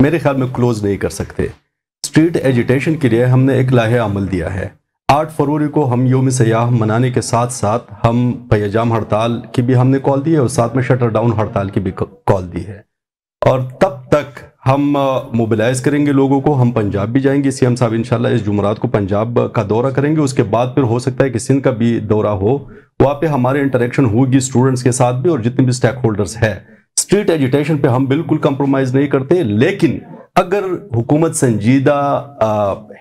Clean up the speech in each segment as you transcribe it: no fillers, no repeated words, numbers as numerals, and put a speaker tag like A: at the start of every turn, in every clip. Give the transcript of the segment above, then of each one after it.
A: میرے خیال میں کلوز نہیں کر سکتے. اسٹریٹ ایجیٹیشن کے لیے ہم نے ایک لائحہ عمل دیا ہے. 8 فروری کو ہم یوم سیاح منانے کے ساتھ ساتھ ہم پہجام ہڑتال کی بھی ہم نے کال دی ہے اور ساتھ میں شٹر ڈاؤن ہڑتال کی بھی کال دی ہے. اور تب تک ہم موبلائز کریں گے لوگوں کو. ہم پنجاب بھی جائیں گے, سی ایم صاحب انشاءاللہ اس جمعرات کو پنجاب کا دورہ کریں گے. اس کے بعد پھر ہو سکتا ہے کہ سندھ کا بھی دورہ ہو, وہاں پہ ہمارے انٹریکشن ہوگی اسٹوڈنٹس کے ساتھ بھی اور جتنے بھی اسٹیک ہولڈرز ہے. اسٹریٹ ایجیٹیشن پہ ہم بالکل کمپرومائز نہیں کرتے, لیکن اگر حکومت سنجیدہ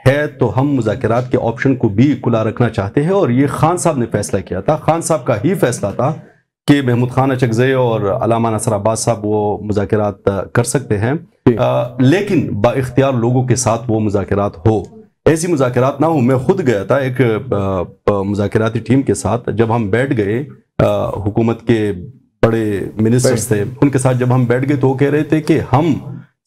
A: ہے تو ہم مذاکرات کے آپشن کو بھی کھلا رکھنا چاہتے ہیں. اور یہ خان صاحب نے فیصلہ کیا تھا, خان صاحب کا ہی فیصلہ تھا کہ محمود خان اچکزئی اور علامہ ناصر عباس صاحب وہ مذاکرات کر سکتے ہیں, لیکن با اختیار لوگوں کے ساتھ وہ مذاکرات ہو. ایسی مذاکرات نہ ہو. میں خود گیا تھا ایک مذاکراتی ٹیم کے ساتھ, جب ہم بیٹھ گئے حکومت کے بڑے منسٹرز تھے ان کے ساتھ, جب ہم بیٹھ گئے تو وہ کہہ رہے تھے کہ ہم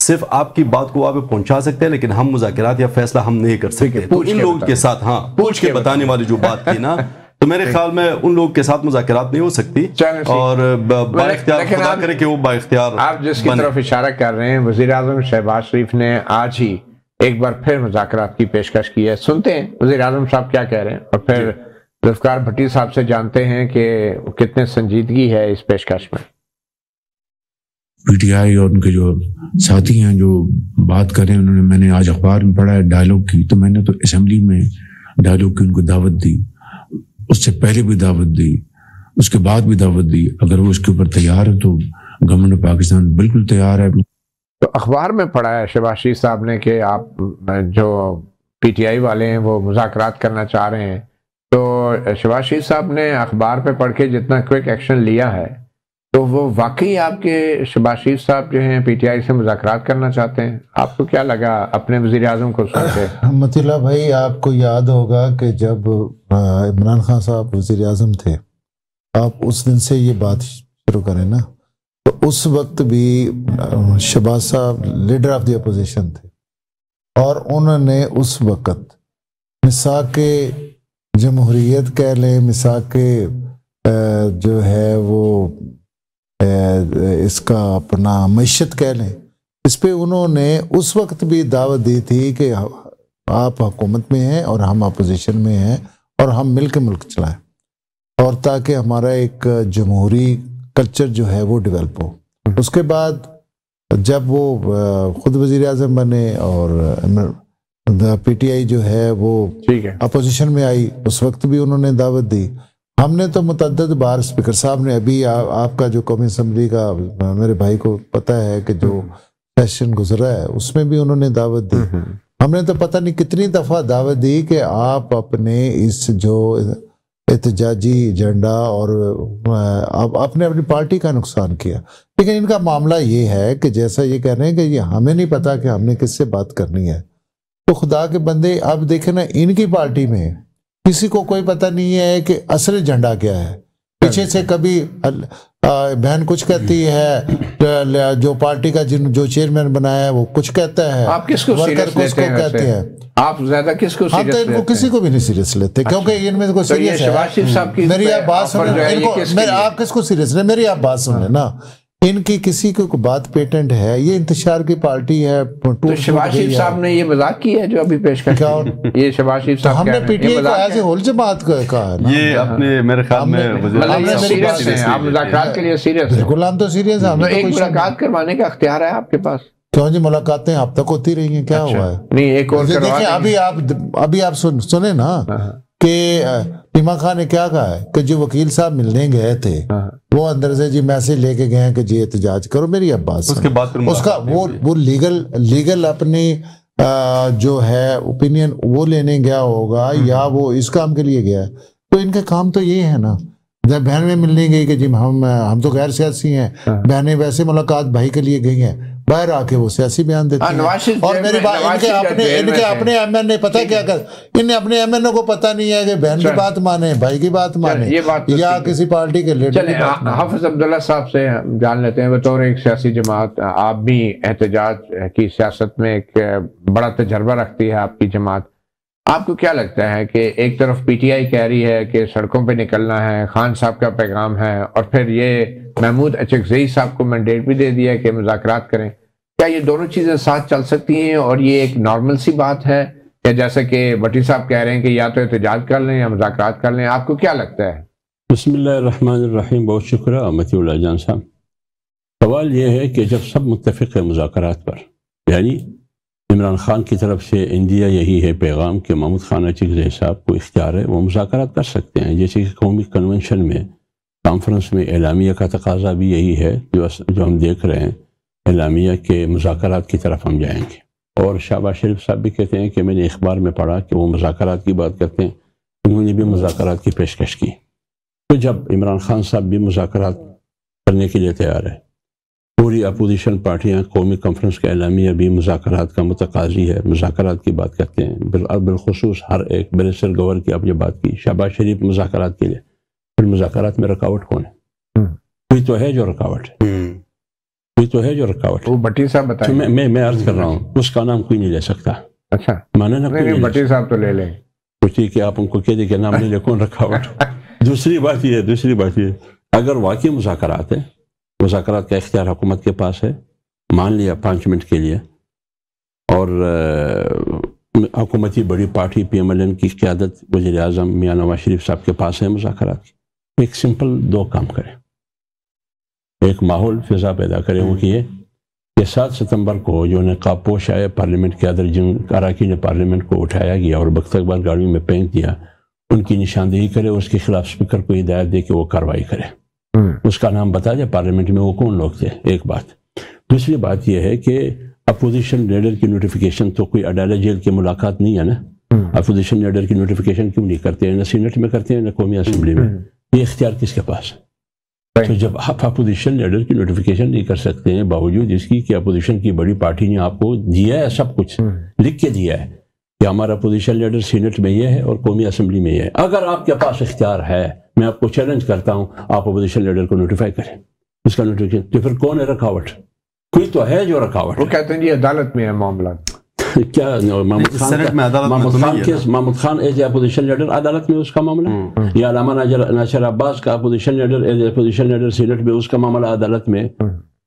A: صرف آپ کی بات کو وہاں پہ پہنچا سکتے ہیں لیکن ہم مذاکرات یا فیصلہ ہم نہیں کر سکتے. تو ان لوگوں کے ساتھ پوچھ کے بتانے والی جو بات تھی نا, تو میرے خیال میں ان لوگوں کے ساتھ مذاکرات نہیں ہو سکتی. اور با اختیار خدا کرے کہ وہ با اختیار.
B: آپ جس کی طرف اشارہ کر رہے ہیں, وزیر اعظم شہباز شریف نے آج ہی ایک بار پھر مذاکرات کی پیشکش کی ہے. سنتے ہیں وزیر اعظم صاحب کیا کہہ رہے ہیں اور پھر ذوالفقار بھٹی صاحب سے جانتے ہیں کہ کتنے سنجیدگی ہے اس پیشکش میں.
C: پی ٹی آئی اور ان کے جو ساتھی ہیں جو بات کر رہے ہیں, انہوں نے, میں نے آج اخبار میں پڑھا ہے ڈائلاگ کی, تو میں نے تو اسمبلی میں ڈائلاگ کی ان کو دعوت دی, اس سے پہلے بھی دعوت دی, اس کے بعد بھی دعوت دی. اگر وہ اس کے اوپر تیار ہے تو گورنمنٹ آف پاکستان بالکل تیار ہے.
B: تو اخبار میں پڑھا ہے شہباز شریف صاحب نے کہ آپ جو پی ٹی آئی والے ہیں وہ مذاکرات کرنا چاہ رہے ہیں, تو شہباز شریف صاحب نے اخبار پہ پڑھ کے جتنا کوئک ایکشن لیا ہے, تو وہ واقعی آپ کے شہباز شریف صاحب جو ہیں پی ٹی آئی سے مذاکرات کرنا چاہتے ہیں؟ آپ کو کیا لگا اپنے وزیر اعظم کو سن کے؟
D: مطیع اللہ بھائی, آپ کو یاد ہوگا کہ جب عمران خان صاحب وزیر اعظم تھے, آپ اس دن سے یہ بات شروع کریں نا, تو اس وقت بھی شہباز صاحب لیڈر آف دی اپوزیشن تھے اور انہوں نے اس وقت مساق جمہوریت کہہ لیں, مساق جو ہے وہ اس کا اپنا معیشت کہہ لیں, اس پہ انہوں نے اس وقت بھی دعوت دی تھی کہ آپ حکومت میں ہیں اور ہم اپوزیشن میں ہیں اور ہم مل کے ملک چلائیں, اور تاکہ ہمارا ایک جمہوری کلچر جو ہے وہ ڈیولپ ہو. اس کے بعد جب وہ خود وزیر اعظم بنے اور پی ٹی آئی جو ہے وہ اپوزیشن میں آئی, اس وقت بھی انہوں نے دعوت دی. ہم نے تو متعدد بار اسپیکر صاحب نے, ابھی آپ کا جو قومی اسمبلی کا میرے بھائی کو پتہ ہے کہ جو سیشن گزرا ہے اس میں بھی انہوں نے دعوت دی. ہم نے تو پتہ نہیں کتنی دفعہ دعوت دی کہ آپ اپنے اس جو احتجاجی ایجنڈا اور آپ نے اپنی پارٹی کا نقصان کیا. لیکن ان کا معاملہ یہ ہے کہ جیسا یہ کہہ رہے ہیں کہ یہ ہمیں نہیں پتا کہ ہم نے کس سے بات کرنی ہے, تو خدا کے بندے اب دیکھیں نا, ان کی پارٹی میں کسی کو کوئی پتہ نہیں ہے کہ اصل ایجنڈا کیا ہے. پیچھے سے کبھی بہن کچھ کہتی ہے, جو پارٹی کا جو چیئرمین بنایا ہے وہ کچھ کہتا ہے,
B: آپ کس کو سیریس لیتے ہیں کہتے ہیں؟ آپ زیادہ کس کو سیریس لیتے ہیں؟
D: ہم تو کسی کو بھی نہیں سیریس لیتے, کیونکہ ان میں کوئی سیریس ہے. میری آپ بات سنیں, آپ کس کو سیریس لیں, میری آپ بات سن لیں نا. ان کی کسی کو بات پیٹنٹ ہے, یہ انتشار کی پارٹی ہے.
B: تو شہباز شریف صاحب نے یہ مذاق کی ہے جو ابھی پیش کر یہ شہباز شریف صاحب
D: ہم نے پی ٹی آئی کو ایسے ہول سے بات کہا ہے.
A: یہ اپنے میرے خیال میں
B: سیریس ہیں, آپ مذاکرات کے لیے سیریس ہیں.
D: بالکل ہم تو سیریس ہیں.
B: ایک ملاقات کروانے کا اختیار ہے آپ کے پاس.
D: کیوں جی, ملاقاتیں اب تک ہوتی رہی ہیں, کیا ہوا ہے؟
B: نہیں, ایک اور
D: دیکھیں, ابھی آپ سنیں نا کہ ایما خان نے کیا کہا ہے کہ جو وکیل صاحب ملنے گئے تھے وہ اندر سے جی میسج لے کے گئے ہیں کہ جی احتجاج کرو. میری اب بات اس کا وہ لیگل اپنی جو ہے اوپینین وہ لینے گیا ہوگا یا وہ اس کام کے لیے گیا ہے. تو ان کا کام تو یہ ہے نا, جب بہن میں ملنے گئی کہ جی ہم تو غیر سیاسی ہیں, بہنیں ویسے ملاقات بھائی کے لیے گئی ہیں, باہر آ کے وہ سیاسی بیان دیتے ہیں. اور میری بات, ان کے اپنے ایم این اے پتہ کیا کر, ان اپنے ایم این اے کو پتہ نہیں ہے کہ بہن کی بات مانے, بھائی کی بات مانے, یا کسی پارٹی کے لیڈر کی بات مانے.
B: حافظ عبداللہ صاحب سے جان لیتے ہیں, بطور ایک سیاسی جماعت آپ بھی احتجاج کی سیاست میں ایک بڑا تجربہ رکھتی ہے آپ کی جماعت. آپ کو کیا لگتا ہے کہ ایک طرف پی ٹی آئی کہہ رہی ہے کہ سڑکوں پہ نکلنا ہے, خان صاحب کا پیغام ہے, اور پھر یہ محمود اچکزئی صاحب کو مینڈیٹ بھی دے دیا کہ مذاکرات کریں, کیا یہ دونوں چیزیں ساتھ چل سکتی ہیں اور یہ ایک نارمل سی بات ہے، یا جیسے کہ بٹی صاحب کہہ رہے ہیں کہ یا تو احتجاج کر لیں یا مذاکرات کر لیں؟ آپ کو کیا لگتا ہے؟
E: بسم اللہ الرحمن الرحیم. بہت شکریہ متی اللہ جان صاحب. سوال یہ ہے کہ جب سب متفق ہیں مذاکرات پر، یعنی عمران خان کی طرف سے انڈیا یہی ہے پیغام کہ محمود خان اچکزئی صاحب کو اختیار ہے، وہ مذاکرات کر سکتے ہیں. جیسے کہ قومی کنونشن میں کانفرنس میں اعلامیہ کا تقاضا بھی یہی ہے جو ہم دیکھ رہے ہیں، اعلامیہ کے مذاکرات کی طرف ہم جائیں گے. اور شہباز شریف صاحب بھی کہتے ہیں کہ میں نے اخبار میں پڑھا کہ وہ مذاکرات کی بات کرتے ہیں، انہوں نے بھی مذاکرات کی پیشکش کی. تو جب عمران خان صاحب بھی مذاکرات کرنے کے لیے تیار ہے، پوری اپوزیشن پارٹیاں، قومی کانفرنس کا اعلامیہ بھی مذاکرات کا متقاضی ہے، مذاکرات کی بات کرتے ہیں. بالخصوص ہر ایک بریسر گور کی آپ نے بات کی، شہباز شریف مذاکرات کے لیے. پھر مذاکرات میں رکاوٹ کون ہے؟ کوئی تو ہے جو رکاوٹ ہے، کوئی تو ہے جو رکاوٹ ہے.
B: وہ بٹی صاحب بتائیں.
E: میں عرض کر رہا ہوں، اس کا نام کوئی نہیں لے سکتا.
B: اچھا
E: مانا نا،
B: بٹی صاحب تو لے لیں.
E: پوچھیے کہ آپ ان کو کہہ دیں کہ نام نہیں لے، کون رکاوٹ. دوسری بات یہ اگر واقعی مذاکرات ہے، مذاکرات کا اختیار حکومت کے پاس ہے، مان لیا 5 منٹ کے لیے، اور حکومتی بڑی party P M L N کی قیادت وزیر اعظم میاں نواز شریف صاحب کے پاس ہے مذاکرات کی، ایک سمپل 2 کام کریں. ایک ماحول فضا پیدا کریں وہ کہ 7 ستمبر کو جو نقاب پوش آئے پارلیمنٹ کے اندر، جن اراکین پارلیمنٹ کو اٹھایا گیا اور بختکبار گاڑیوں میں پھینک دیا، ان کی نشاندہی کرے، اس کے خلاف اسپیکر کو ہدایت دے کہ وہ کارروائی کرے. اس کا نام بتا دے پارلیمنٹ میں وہ کون لوگ تھے. ایک بات. دوسری بات یہ ہے کہ اپوزیشن لیڈر کی نوٹیفیکیشن تو کوئی عدالت جیل کی ملاقات نہیں ہے نا. اپوزیشن لیڈر کی نوٹیفیکیشن کیوں نہیں کرتے ہیں؟ نہ سینٹ میں کرتے ہیں نہ قومی اسمبلی میں. یہ اختیار کس کے پاس ہے؟ تو جب آپ اپوزیشن لیڈر کی نوٹیفیکیشن نہیں کر سکتے ہیں، باوجود اس کی کہ اپوزیشن کی بڑی پارٹی نے آپ کو دیا ہے، سب کچھ لکھ کے دیا ہے کہ ہمارا اپوزیشن لیڈر سینٹ میں یہ ہے اور قومی اسمبلی میں یہ ہے. اگر آپ کے پاس اختیار ہے، میں آپ کو چیلنج کرتا ہوں، آپ اپوزیشن لیڈر کو نوٹیفائی کریں. اس کا نوٹیفیکیشن تو پھر کون ہے رکاوٹ؟ کوئی تو ہے جو رکاوٹ.
B: وہ کہتے ہیں جی عدالت میں ہے معاملہ.
E: کیا Mahmood Khan as a opposition leader عدالت میں اس کا معاملہ، یا علامہ ناصر عباس کا opposition leader as a opposition leader senate میں اس کا معاملہ عدالت میں؟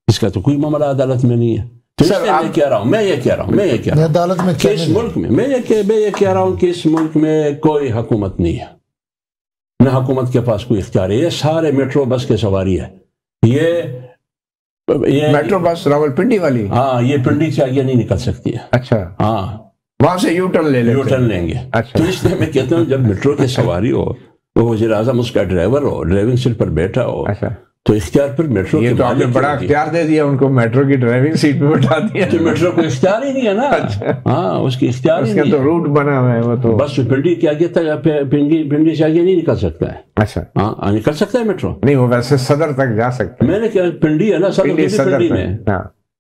E: اس کا تو کوئی معاملہ عدالت میں نہیں ہے. میں کہہ رہا ہوں
D: عدالت میں
E: کہ اس ملک میں میں یہ کہہ رہا ہوں کہ اس ملک میں کوئی حکومت نہیں ہے، نہ حکومت کے پاس کوئی اختیار ہے. یہ سارے میٹرو بس کے سواری ہے. یہ
B: میٹرو بس راول پنڈی والی،
E: ہاں، یہ پنڈی سے آگے نہیں نکل سکتی ہے.
B: اچھا،
E: ہاں،
B: وہاں سے یو ٹرن لیں گے. اچھا،
E: تو اس لیے میں کہتا ہوں جب میٹرو کی سواری ہو، وہ وزیر اعظم اس کا ڈرائیور ہو، ڈرائیونگ سیٹ پر بیٹھا ہو، تو اختیار پھر میٹرو کے،
B: یہ تو آپ نے بڑا اختیار دے دیا ان کو، میٹرو کی ڈرائیونگ سیٹ پہ بٹھا دیا.
E: تو میٹرو کو اختیار ہی نہیں ہے نا. ہاں، اس کی اختیار ہی نہیں ہے.
B: تو روٹ بنا ہوا ہے وہ تو
E: بس پنڈی کے آگے تک، پنڈی سے آگے نہیں نکل سکتا ہے.
B: اچھا،
E: ہاں، نکل سکتا ہے میٹرو.
B: نہیں، وہ ویسے صدر تک جا سکتا ہے.
E: میں نے کہا پنڈی ہے نا، صدر پنڈی میں،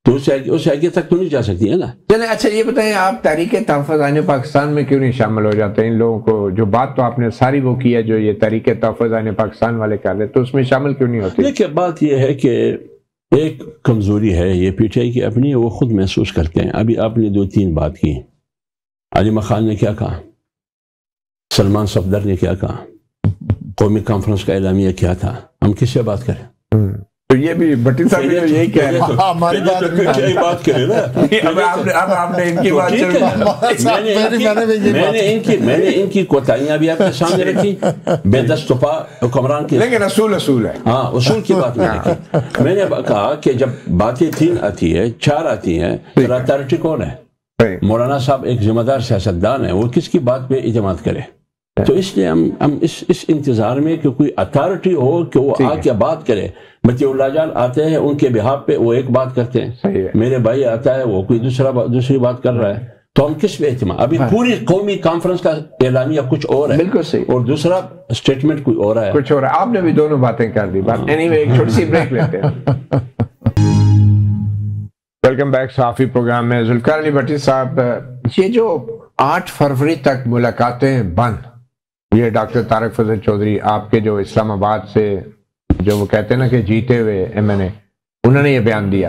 E: تو اس سے آگے تک تو نہیں جا سکتی ہے نا.
B: چلیں، اچھا یہ بتائیں، آپ تحریک تحفظ آئین پاکستان میں کیوں نہیں شامل ہو جاتے؟ ان لوگوں کو جو بات تو آپ نے ساری وہ کی ہے جو یہ تحریک تحفظ آئین پاکستان والے کر رہے، تو اس میں شامل کیوں نہیں ہوتے؟
E: دیکھیے، بات یہ ہے کہ ایک کمزوری ہے یہ پی ٹی آئی کی اپنی، وہ خود محسوس کرتے ہیں. ابھی آپ نے 2-3 بات کی. علی خان نے کیا کہا، سلمان صفدر نے کیا کہا، قومی کانفرنس کا اعلامیہ کیا تھا، ہم کس سے بات کریں؟
B: تو یہ بھی بٹی صاحب نے یہی کہہ رہے ہیں،
E: ہماری بات کریں نا.
B: اب آپ نے ان کی بات
E: میں نے ان کی کوتاہیاں بھی آپ کے سامنے رکھی، بے دستپا حکمران کی،
B: لیکن اصول ہے.
E: ہاں، اصول کی بات میں رکھی. میں نے کہا کہ جب باتیں 3 آتی ہے، 4 آتی ہیں، پھر اتھارٹی کون ہے؟ مولانا صاحب ایک ذمہ دار سیاستدان ہیں، وہ کس کی بات پہ اعتماد کرے؟ تو اس لیے ہم اس انتظار میں کہ کوئی اتھارٹی ہو کہ وہ آ کے بات کرے. متی اللہ جان آتے ہیں، ان کے بہاف پہ وہ ایک بات کرتے ہیں، میرے بھائی آتا ہے وہ کوئی دوسری بات کر رہا ہے. تو ہم کس پہ اعتماد؟ ابھی پوری قومی کانفرنس کا اعلامیہ کچھ اور ہے،
B: بالکل صحیح،
E: اور دوسرا اسٹیٹمنٹ کوئی اور ہے،
B: کچھ اور ہے. آپ نے بھی دونوں باتیں کر دی. اینی وے، ایک چھوٹی سی بریک لیتے ہیں. ویلکم بیک صحافی پروگرام میں. ذوالفقار علی بھٹی صاحب، یہ جو 8 فروری تک ملاقاتیں بند، یہ ڈاکٹر طارق فضل چودھری آپ کے جو اسلام آباد سے جو وہ کہتے ہیں نا کہ جیتے ہوئے ایم این اے، انہوں نے یہ بیان دیا.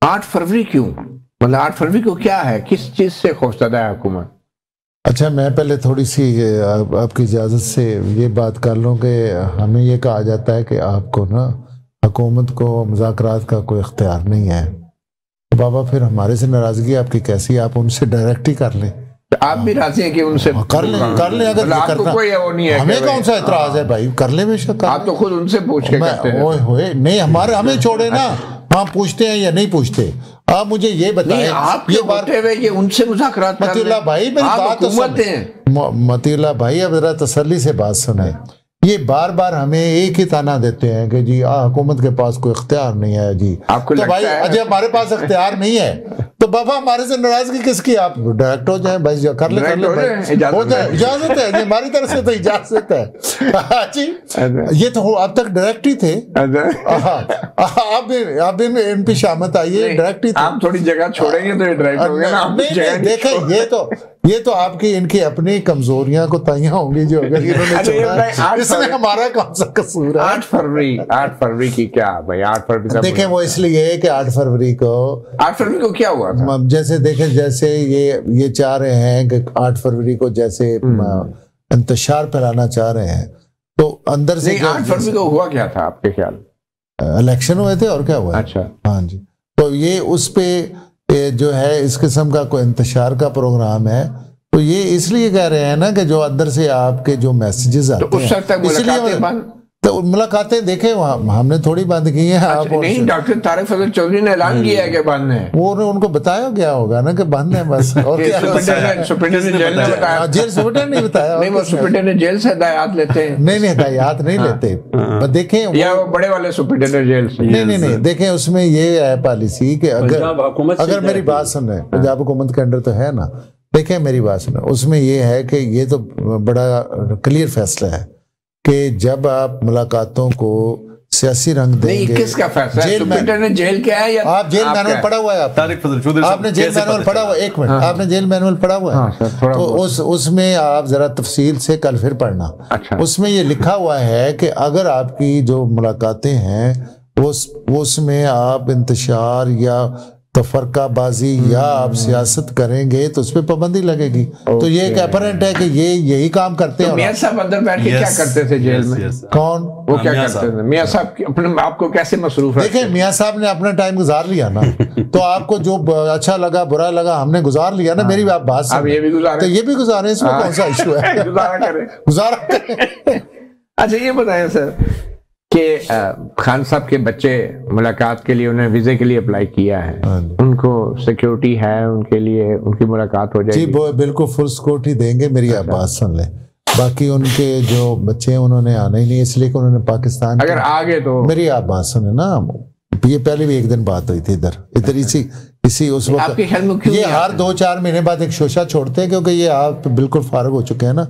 B: 8 فروری کیوں؟ مطلب 8 فروری کو کیا ہے؟ کس چیز سے خوفزدہ ہے حکومت؟
D: اچھا، میں پہلے تھوڑی سی آپ کی اجازت سے یہ بات کر لوں کہ ہمیں یہ کہا جاتا ہے کہ آپ کو نا حکومت کو مذاکرات کا کوئی اختیار نہیں ہے، بابا پھر ہمارے سے ناراضگی آپ کی کیسی؟ آپ ان سے ڈائریکٹ ہی کر لیں.
B: آپ بھی راضی ہیں کہ ان سے
D: کر لیں اگر
B: آپ کو کوئی وہ نہیں ہے,
D: ہمیں کون سا اعتراض ہے بھائی, کر لیں بے شک.
B: آپ تو خود ان سے پوچھ کے کرتے ہیں.
D: ہوئے نہیں, ہمیں چھوڑے نا, ہم پوچھتے ہیں یا نہیں پوچھتے. آپ مجھے یہ بتائیں,
B: آپ یہ ہوتے ہوئے کہ ان سے مذاکرات
D: متی اللہ بھائی میری بات تو متی اللہ بھائی اب ذرا تسلی سے بات سنیں. یہ بار بار ہمیں ایک ہی تانا دیتے ہیں کہ جی حکومت کے پاس کوئی اختیار نہیں ہے. جی تو بھائی اجے ہمارے پاس اختیار نہیں ہے تو بابا ہمارے سے ناراضگی کس کی؟ آپ ڈائریکٹ ہو جائیں بھائی, کر لیں ہو جائے, اجازت ہے جی ہماری طرف سے تو اجازت ہے. جی یہ تو اب تک ڈائریکٹ ہی تھے, آپ بھی ان پہ شامت آئیے, ڈائریکٹ ہی تھے.
B: آپ تھوڑی جگہ چھوڑیں گے تو یہ ڈائریکٹ ہو گیا.
D: دیکھیں یہ تو آپ کی ان کی اپنی کمزوریاں کو تائیاں ہوں گی جو اگر انہوں نے چھوڑا, اس میں ہمارا کون سا قصور ہے.
B: 8 فروری کی کیا بھائی, 8 فروری
D: دیکھیں وہ اس لیے کہ 8 فروری کو
B: کیا ہوا تھا؟
D: جیسے دیکھیں جیسے یہ چاہ رہے ہیں کہ 8 فروری کو جیسے انتشار پھیلانا چاہ رہے ہیں تو اندر سے
B: 8 فروری کو ہوا کیا تھا آپ کے خیال؟
D: الیکشن ہوئے تھے اور کیا ہوا.
B: اچھا
D: ہاں جی, تو یہ اس پہ جو ہے اس قسم کا کوئی انتشار کا پروگرام ہے تو یہ اس لیے کہہ رہے ہیں نا کہ جو اندر سے آپ کے جو میسیجز آتے ہیں اس لیے تو ملاقاتیں دیکھیں ہم نے تھوڑی بند کی ہیں. آپ
B: نہیں, ڈاکٹر طارق فضل چودھری نے اعلان کیا ہے کہ بند ہے.
D: وہ ان کو بتایا گیا ہوگا نا کہ بند ہے بس, اور
B: سپرنٹینڈنٹ جیل نے بتایا.
D: جیل سپرنٹینڈنٹ نہیں بتایا.
B: نہیں, وہ سپرنٹینڈنٹ جیل سے ہدایات لیتے ہیں.
D: نہیں ہدایات نہیں لیتے. دیکھیں
B: یا وہ بڑے والے سپرنٹینڈنٹ جیل سے.
D: نہیں دیکھیں اس میں یہ ہے پالیسی کہ اگر میری بات سن رہے ہیں, پنجاب حکومت کے انڈر تو ہے نا, دیکھیں میری بات سن رہے, اس میں یہ ہے کہ یہ تو بڑا کلیئر فیصلہ ہے کہ جب آپ ملاقاتوں کو سیاسی رنگ دیں گے.
B: کس کا فیصلہ ہے؟ سپرنٹینڈنٹ جیل کیا ہے یا
D: آپ جیل مینول پڑھا ہوا ہے؟ آپ نے جیل مینول پڑھا ہوا ہے؟ ایک منٹ, آپ نے جیل مینول پڑھا ہوا ہے تو اس میں آپ ذرا تفصیل سے کل پھر پڑھنا. اس میں یہ لکھا ہوا ہے کہ اگر آپ کی جو ملاقاتیں ہیں اس میں آپ انتشار یا تفرقہ بازی یا آپ سیاست کریں گے تو اس پہ پابندی لگے گی. تو یہ ایک اپرنٹ ہے کہ یہی کام کرتے ہیں.
B: میاں صاحب اندر بیٹھ کے کیا کرتے تھے جیل میں؟
D: کون
B: وہ کیا کرتے تھے؟ میاں صاحب اپنے آپ کو کیسے مصروف ہے؟
D: دیکھیں میاں صاحب نے اپنا ٹائم گزار لیا نا, تو آپ کو جو اچھا لگا برا لگا ہم نے گزار لیا نا. میری آپ بات
B: اب یہ بھی گزارے
D: تو یہ بھی گزارے, اس میں کون سا ایشو ہے؟ گزارا کریں.
B: اچھا یہ بتائیں سر کہ خان صاحب کے بچے ملاقات کے لیے انہیں ویزے کے لیے اپلائی کیا ہے, ان کو سیکیورٹی ہے ان کے لیے, ان کی ملاقات ہو جائے گی؟
D: جی بالکل فل سیکورٹی دیں گے. میری آپ بات سن لیں, باقی ان کے جو بچے ہیں انہوں نے آنا ہی نہیں, اس لیے کہ انہوں نے پاکستان
B: اگر آگے تو
D: میری آپ بات سنیں نا, یہ پہلے بھی ایک دن بات ہوئی تھی ادھر اسی اس وقت. یہ ہر 2-4 مہینے بعد ایک شوشہ چھوڑتے ہیں کیونکہ یہ آپ بالکل فارغ ہو چکے ہیں نا.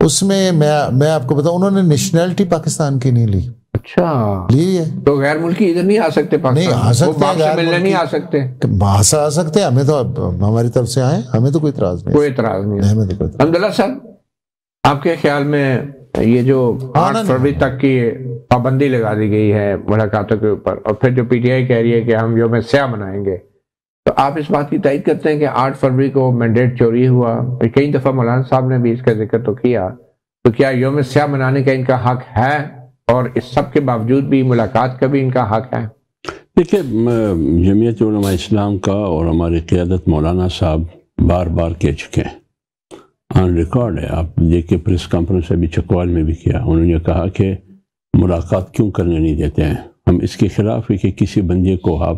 D: اس میں میں آپ کو بتاؤں انہوں نے نیشنلٹی پاکستان کی نہیں لی.
B: اچھا
D: لی ہے
B: تو غیر ملکی ادھر نہیں آ سکتے؟
D: نہیں آ سکتے,
B: ملنے نہیں آ سکتے,
D: باہر آ سکتے. ہمیں تو ہماری طرف سے آئے, ہمیں تو کوئی اعتراض نہیں.
B: کوئی اعتراض نہیں. الحمدللہ صاحب آپ کے خیال میں یہ جو 8 فروری تک کی پابندی لگا دی گئی ہے ملاقاتوں کے اوپر, اور پھر جو پی ٹی آئی کہہ رہی ہے کہ ہم یوم سیاہ منائیں گے, تو آپ اس بات کی تائید کرتے ہیں کہ 8 فروری کو مینڈیٹ چوری ہوا؟ کئی دفعہ مولانا صاحب نے بھی اس کا ذکر تو کیا, تو کیا یوم سیاہ منانے کا ان کا حق ہے اور اس سب کے باوجود بھی ملاقات کا بھی ان کا حق ہے؟
E: دیکھیں جمعیت علماء اسلام کا اور ہماری قیادت مولانا صاحب بار بار کہہ چکے ہیں, آن ریکارڈ ہے, آپ دیکھیں پریس کانفرنس ابھی چکوال میں بھی کیا, انہوں نے کہا کہ ملاقات کیوں کرنے نہیں دیتے ہیں, ہم اس کے خلاف ہے کہ کسی بندے کو آپ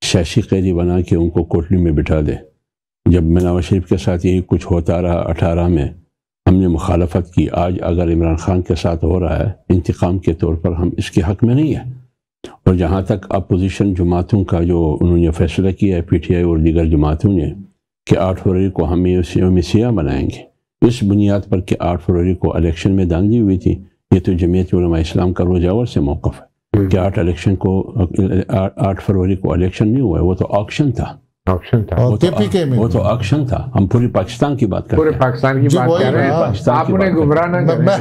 E: سیاسی قیدی بنا کے ان کو کوٹلی میں بٹھا دیں. جب نواز شریف کے ساتھ یہی کچھ ہوتا رہا 18 میں, ہم نے مخالفت کی. آج اگر عمران خان کے ساتھ ہو رہا ہے انتقام کے طور پر, ہم اس کے حق میں نہیں ہیں. اور جہاں تک اپوزیشن جماعتوں کا جو انہوں نے فیصلہ کیا ہے, پی ٹی آئی اور دیگر جماعتوں نے, کہ 8 فروری کو ہم یوم سیاہ منائیں گے, اس بنیاد پر کہ 8 فروری کو الیکشن میں داندھی ہوئی تھی. یہ تو جمعیت علماء اسلام کا روز اول سے موقف ہے کہ 8 فروری کو الیکشن نہیں ہوا ہے, وہ تو آکشن تھا. وہ تو آکشن تھا. ہم پوری پاکستان کی بات کر رہے ہیں,
B: پورے پاکستان کی بات کر رہے ہیں. آپ انہیں گمراہ نہ کریں.
D: میں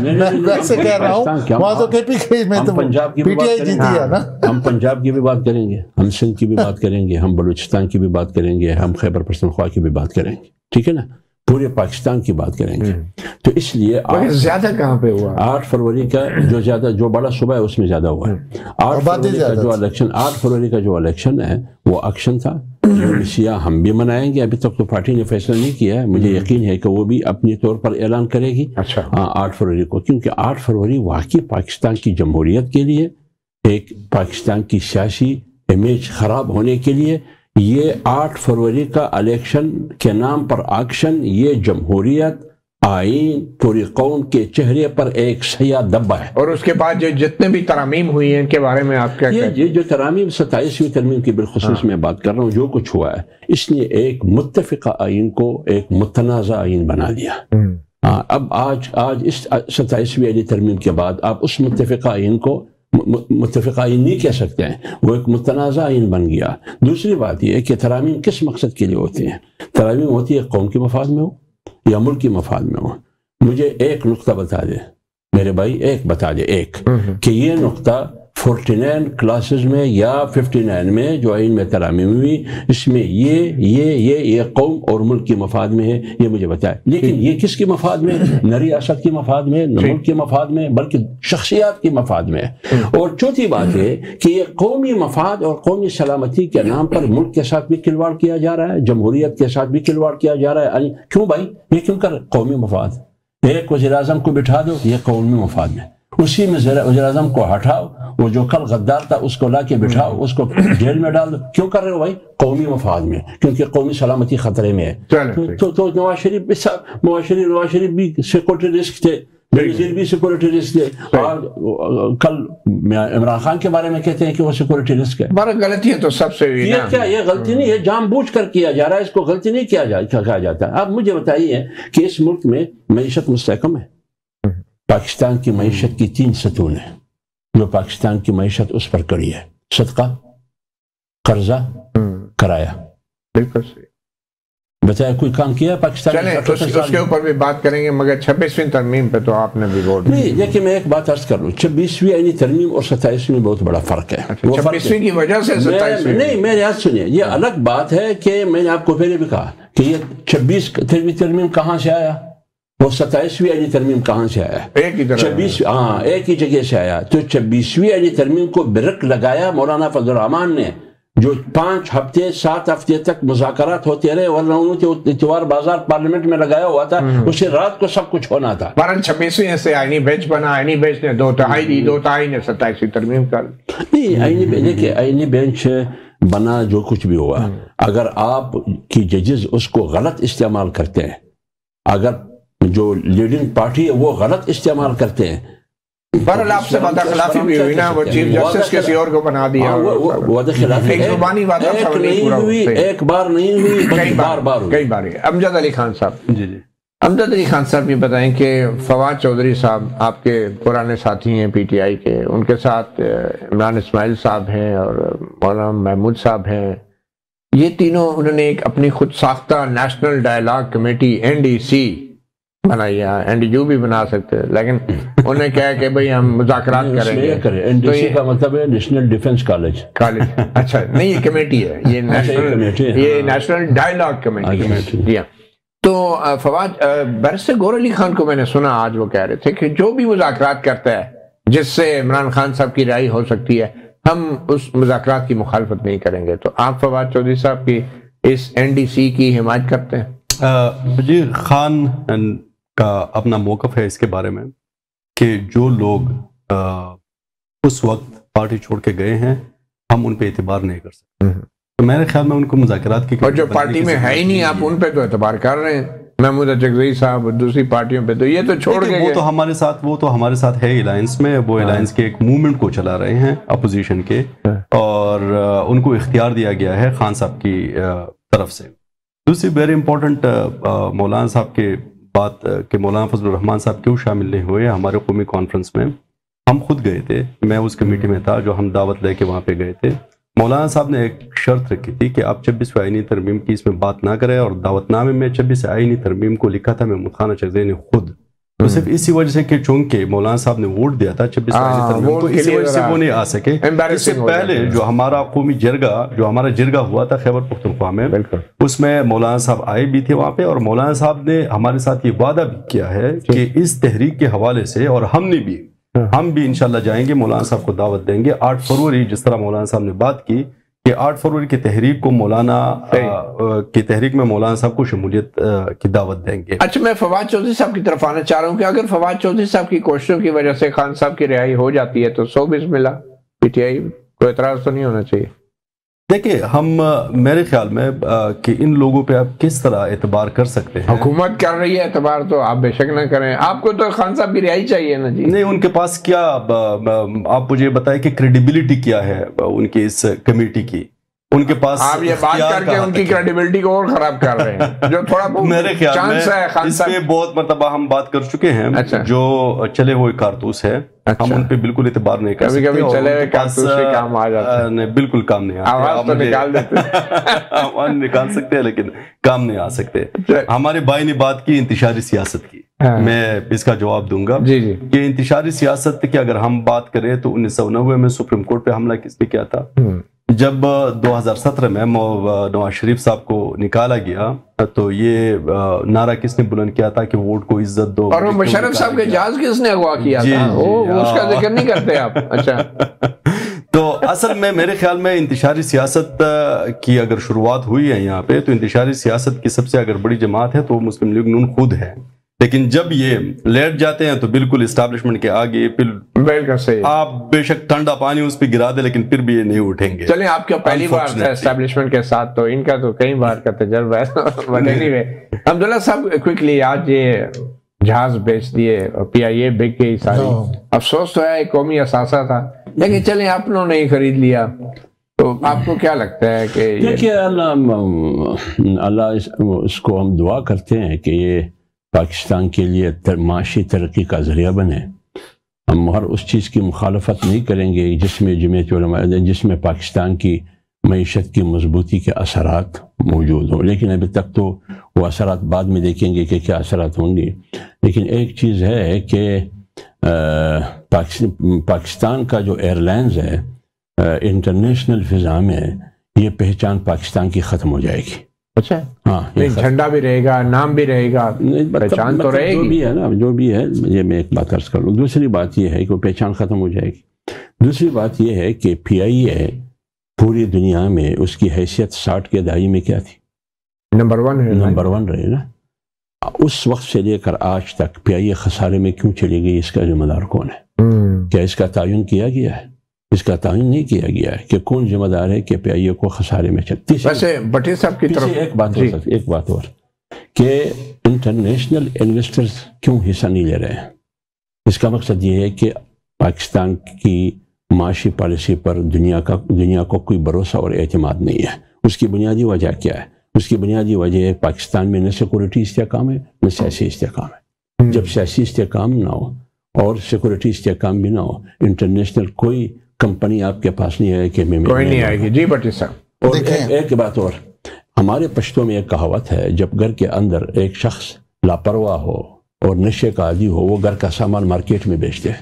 D: ویسے کہہ رہا ہوں وہاں تو کے پی کے میں تو پی ٹی آئی جیتی ہے نا.
E: ہم پنجاب کی بھی بات کریں گے, ہم سندھ کی بھی بات کریں گے, ہم بلوچستان کی بھی بات کریں گے, ہم خیبر پختونخوا کی بھی بات کریں گے, ٹھیک ہے نا. پورے پاکستان کی بات کریں گے تو اس لیے
B: زیادہ کہاں پہ ہوا؟
E: 8 فروری کا جو بڑا صوبہ ہے اس میں زیادہ ہوا ہے. 8 فروری کا جو الیکشن ہے وہ اکشن تھا. سیاہ ہم بھی منائیں گے. ابھی تک تو پارٹی نے فیصلہ نہیں کیا ہے. مجھے یقین ہے کہ وہ بھی اپنی طور پر اعلان کرے گی 8 فروری کو, کیونکہ 8 فروری واقعی پاکستان کی جمہوریت کے لیے, ایک پاکستان کی سیاسی امیج خراب ہونے کے لیے, یہ 8 فروری کا الیکشن کے نام پر ایکشن, یہ جمہوریت, آئین, پوری قوم کے چہرے پر ایک سیاہ دبا ہے.
B: اور اس کے بعد جو جتنے بھی ترامیم ہوئی ہیں ان کے بارے میں آپ کیا کہتے ہیں؟
E: یہ جو ترامیم 27ویں ترمیم کی بالخصوص میں بات کر رہا ہوں, جو کچھ ہوا ہے اس نے ایک متفقہ آئین کو ایک متنازع آئین بنا دیا. اب آج اس 27ویں ترمیم کے بعد آپ اس متفقہ آئین کو متفقہ آئین نہیں کہہ سکتے ہیں, وہ ایک متنازع آئین بن گیا. دوسری بات یہ ہے کہ ترامیم کس مقصد کے لیے ہوتی ہیں؟ ترامیم ہوتی ہے قوم کے مفاد میں ہو یا ملک کی مفاد میں ہو. مجھے ایک نقطہ بتا دے میرے بھائی, ایک بتا دے, ایک کہ یہ نقطہ 49 کلاسز میں یا 59 میں جو آئین میں ترامیم ہوئی اس میں یہ قوم اور ملک کی مفاد میں ہے, یہ مجھے بتائے. لیکن یہ کس کی مفاد میں؟ نہ ریاست کی مفاد میں, نہ ملک کی مفاد میں, بلکہ شخصیات کی مفاد میں. اور چوتھی بات ہے کہ یہ قومی مفاد اور قومی سلامتی کے نام پر ملک کے ساتھ بھی کھلواڑ کیا جا رہا ہے, جمہوریت کے ساتھ بھی کھلواڑ کیا جا رہا ہے. کیوں بھائی, یہ کیوں کر قومی مفاد؟ ایک وزیر اعظم کو بٹھا دو, یہ قومی مفاد میں, اسی میں وزیر اعظم کو ہٹاؤ, وہ جو کل غدار تھا اس کو لا کے بٹھاؤ, اس کو جیل میں ڈال دو. کیوں کر رہے ہو بھائی؟ قومی مفاد میں, کیونکہ قومی سلامتی خطرے میں ہے. تو نواز شریف بھی سیکورٹی رسک تھے, بینظیر بھی سیکورٹی رسک تھے, اور کل عمران خان کے بارے میں کہتے ہیں کہ وہ سیکورٹی رسک ہے.
B: بڑا غلطی ہے تو سب سے ہوئی.
E: یہ غلطی نہیں ہے, جان بوجھ کر کیا جا رہا ہے, اس کو غلطی نہیں کہا جاتا. اب مجھے بتائیے کہ اس ملک میں معیشت مستحکم ہے. پاکستان کی معیشت کی 3 ستون ہیں جو پاکستان کی معیشت اس پر کڑی ہے: صدقہ, قرضہ, کرایہ.
B: بالکل صحیح.
E: بتایا کوئی کام کیا پاکستان؟
B: اس کے اوپر بھی بات کریں گے, مگر 26ویں ترمیم پہ تو آپ نے بھی غور
E: نہیں. دیکھیں میں ایک بات عرض کر لوں, 26ویں آئینی ترمیم اور 27ویں میں بہت بڑا فرق ہے.
B: 26ویں کی وجہ سے 27ویں
E: نہیں, میرے یاد سنیے, یہ الگ بات ہے کہ میں نے آپ کو پہلے بھی کہا کہ یہ 26ویں ترمیم کہاں سے آیا, وہ 27ویں آئینی ترمیم کہاں سے آیا؟ ایک ہی جگہ سے آیا. تو 26ویں آئینی ترمیم کو برک لگایا مولانا فضل الرحمان نے, جو 5 ہفتے 7 ہفتے تک مذاکرات ہوتے رہے, ورنہ انہوں نے اتوار بازار پارلیمنٹ میں لگایا ہوا تھا, اسے رات کو سب کچھ ہونا تھا.
B: 26ویں سے آئینی بینچ بنا, آئینی بینچ نے 2/3 دی, 2/3 نے 27ویں ترمیم کر
E: نہیں. دیکھیں آئینی بینچ بنا, جو کچھ بھی ہوا, اگر آپ کی ججز اس کو غلط استعمال کرتے ہیں, اگر جو لیڈنگ پارٹی ہے وہ غلط استعمال کرتے ہیں,
B: بہرحال آپ سے وعدہ خلافی بھی ہوئی نا, وہ چیف جسٹس کسی اور کو بنا دیا.
E: وعدہ خلافی ایک بار نہیں ہوئی, کئی
B: بار. امجد علی خان صاحب, امجد علی خان صاحب یہ بتائیں کہ فواد چودھری صاحب آپ کے پرانے ساتھی ہیں پی ٹی آئی کے, ان کے ساتھ عمران اسماعیل صاحب ہیں اور مولانا محمود صاحب ہیں, یہ تینوں انہوں نے ایک اپنی خود ساختہ نیشنل ڈائیلاگ کمیٹی NDC بنائی ہے. NDU بھی بنا سکتے ہیں, لیکن انہوں نے کہا کہ بھئی ہم مذاکرات کریں گے.
E: NDC کا مطلب ہے نیشنل ڈیفنس کالج.
B: اچھا نہیں, یہ کمیٹی ہے, یہ نیشنل ڈائیلاگ کمیٹی. تو فواد, بیرسٹر گور علی خان کو میں نے سنا آج وہ کہہ رہے تھے کہ جو بھی مذاکرات کرتا ہے جس سے عمران خان صاحب کی رہائی ہو سکتی ہے, ہم اس مذاکرات کی مخالفت نہیں کریں گے. تو آپ فواد چودھری صاحب کی اس NDC کی حمایت کرتے ہیں؟
A: وزیر خان کا اپنا موقف ہے اس کے بارے میں کہ جو لوگ اس وقت پارٹی چھوڑ کے گئے ہیں ہم ان پہ اعتبار نہیں کر سکتے. تو میرے خیال میں ان کو مذاکرات کی,
B: اور جو پارٹی میں ہے ہی نہیں آپ ان پہ تو اعتبار کر رہے ہیں, محمود اچکزئی صاحب دوسری پارٹیوں پہ, تو یہ تو چھوڑ گئے.
A: وہ تو ہمارے ساتھ ہے الائنس میں, وہ الائنس کے ایک موومنٹ کو چلا رہے ہیں اپوزیشن کے, اور ان کو اختیار دیا گیا ہے خان صاحب کی طرف سے. دوسری ویری امپورٹنٹ مولانا صاحب کے بات کہ مولانا فضل الرحمان صاحب کیوں شامل نہیں ہوئے ہمارے قومی کانفرنس میں. ہم خود گئے تھے, میں اس کمیٹی میں تھا جو ہم دعوت لے کے وہاں پہ گئے تھے. مولانا صاحب نے ایک شرط رکھی تھی کہ آپ 26ویں آئینی ترمیم کی اس میں بات نہ کریں, اور دعوت نامے میں 26 آئینی ترمیم کو لکھا تھا محمود خان اچکزئی نے خود, تو صرف اسی وجہ سے کہ چونکہ مولانا صاحب نے ووٹ دیا تھا 26 تو اسی وجہ سے وہ نہیں آ سکے. اس سے پہلے جو ہمارا قومی جرگہ جو ہمارا جرگہ ہوا تھا خیبر پختونخوا میں, اس میں مولانا صاحب آئے بھی تھے وہاں پہ, اور مولانا صاحب نے ہمارے ساتھ یہ وعدہ بھی کیا ہے کہ اس تحریک کے حوالے سے, اور ہم بھی انشاءاللہ جائیں گے, مولانا صاحب کو دعوت دیں گے 8 فروری, جس طرح مولانا صاحب نے بات کی کہ 8 فروری کی تحریک کو مولانا کی تحریک میں مولانا صاحب کو شمولیت کی دعوت دیں گے.
B: اچھا, میں فواد چودھری صاحب کی طرف آنا چاہ رہا ہوں کہ اگر فواد چودھری صاحب کی کوششوں کی وجہ سے خان صاحب کی رہائی ہو جاتی ہے تو 100 بسم اللہ, پی ٹی آئی کو اعتراض تو نہیں ہونا چاہیے.
A: دیکھیں, ہم میرے خیال میں کہ ان لوگوں پہ آپ کس طرح اعتبار کر سکتے ہیں.
B: حکومت کر رہی ہے اعتبار, تو آپ بے شک نہ کریں. آپ کو تو خان صاحب کی رہائی چاہیے نا جی.
A: نہیں, ان کے پاس کیا, آپ مجھے بتائیں کہ کریڈیبلٹی کیا ہے ان کی اس کمیٹی کی. ان کے پاس
B: آپ یہ بات کر کے ان کی کریڈیبلٹی کو اور خراب کر رہے ہیں, جو تھوڑا
A: میرے خیال میں اس پہ بہت مرتبہ ہم بات کر چکے ہیں. جو چلے ہوئے کارتوس ہے, ہم ان پہ بالکل اعتبار نہیں کر سکتے.
B: کبھی چلے ہوئے کارتوس سے کام آ جاتا ہے,
A: بالکل کام نہیں آتا.
B: آواز تو نکال دیتے
A: آواز نکال سکتے ہیں لیکن کام نہیں آ سکتے. ہمارے بھائی نے بات کی انتشاری سیاست کی, میں اس کا جواب دوں گا کہ انتشاری سیاست کی اگر ہم بات کریں تو 1990 میں سپریم کورٹ پہ حملہ کس نے کیا تھا؟ جب 2017 میں نواز شریف صاحب کو نکالا گیا تو یہ نعرہ کس نے بلند کیا تھا کہ ووٹ کو عزت دو,
B: اور وہ مشرف صاحب کے جہاز کس نے اغوا کیا تھا, اس کا ذکر نہیں کرتے آپ. اچھا,
A: تو اصل میں میرے خیال میں انتشاری سیاست کی اگر شروعات ہوئی ہے یہاں پہ, تو انتشاری سیاست کی سب سے اگر بڑی جماعت ہے تو مسلم لیگ نون خود ہے. لیکن جب یہ لیٹ جاتے ہیں تو بالکل اسٹیبلشمنٹ کے آگے پھر آپ بے شک ٹھنڈا پانی اس پہ گرا دے لیکن پھر بھی یہ نہیں اٹھیں گے.
B: چلیں, آپ کا پہلی بار تھا اسٹیبلشمنٹ کے ساتھ, تو ان کا تو کئی بار کا تجربہ ہے. عبداللہ صاحب کوئکلی, آج یہ جہاز بیچ دیے, پی آئی اے بک گئی ساری, افسوس تو ہے, قومی اثاثہ تھا, لیکن چلیں اپنوں نے ہی خرید لیا. تو آپ کو کیا لگتا ہے کہ
E: دیکھیے, اللہ اس کو ہم دعا کرتے ہیں کہ یہ پاکستان کے لیے معاشی ترقی کا ذریعہ بنے. ہم ہر اس چیز کی مخالفت نہیں کریں گے جس میں جمعیت علماء جس میں پاکستان کی معیشت کی مضبوطی کے اثرات موجود ہوں, لیکن ابھی تک تو وہ اثرات بعد میں دیکھیں گے کہ کیا اثرات ہوں گے. لیکن ایک چیز ہے کہ پاکستان کا جو ایئر لائنز ہے انٹرنیشنل فضا میں, یہ پہچان پاکستان کی ختم ہو جائے گی.
B: اچھا, ہاں, جھنڈا بھی رہے گا, نام بھی رہے گا, پہچان تو رہے گی.
E: جو بھی ہے نا, جو بھی ہے, یہ میں ایک بات عرض کر لوں. دوسری بات یہ ہے کہ وہ پہچان ختم ہو جائے گی. دوسری بات یہ ہے کہ پی آئی اے پوری دنیا میں اس کی حیثیت 60 کے دہائی میں کیا تھی؟
B: نمبر
E: 1 رہے نا. اس وقت سے لے کر آج تک پی آئی اے خسارے میں کیوں چلی گئی, اس کا ذمہ دار کون ہے؟ کیا اس کا تعین کیا گیا ہے؟ اس کا تعین نہیں کیا گیا ہے کہ کون ذمہ دار ہے کہ پی آئی اے کو خسارے میں چلتی.
B: ویسے بٹی صاحب کی طرف
E: ایک بات اور کہ انٹرنیشنل انویسٹرز کیوں حصہ نہیں لے رہے ہیں. اس کا مقصد یہ ہے کہ پاکستان کی معاشی پالیسی پر دنیا کو کوئی بھروسہ اور اعتماد نہیں ہے. اس کی بنیادی وجہ کیا ہے؟ اس کی بنیادی وجہ ہے پاکستان میں نہ سیکورٹی استحکام ہے نہ سیاسی استحکام ہے. جب سیاسی استحکام نہ ہو اور سیکورٹی استحکام بھی نہ ہو, انٹرنیشنل کوئی کمپنی آپ کے پاس نہیں ہے کہ
B: کوئی نہیں آئے گی. جی بٹی صاحب,
E: اور ایک بات اور, ہمارے پشتوں میں ایک کہاوت ہے, جب گھر کے اندر ایک شخص لاپرواہ ہو اور نشے کا عادی ہو, وہ گھر کا سامان مارکیٹ میں بیچتے ہیں.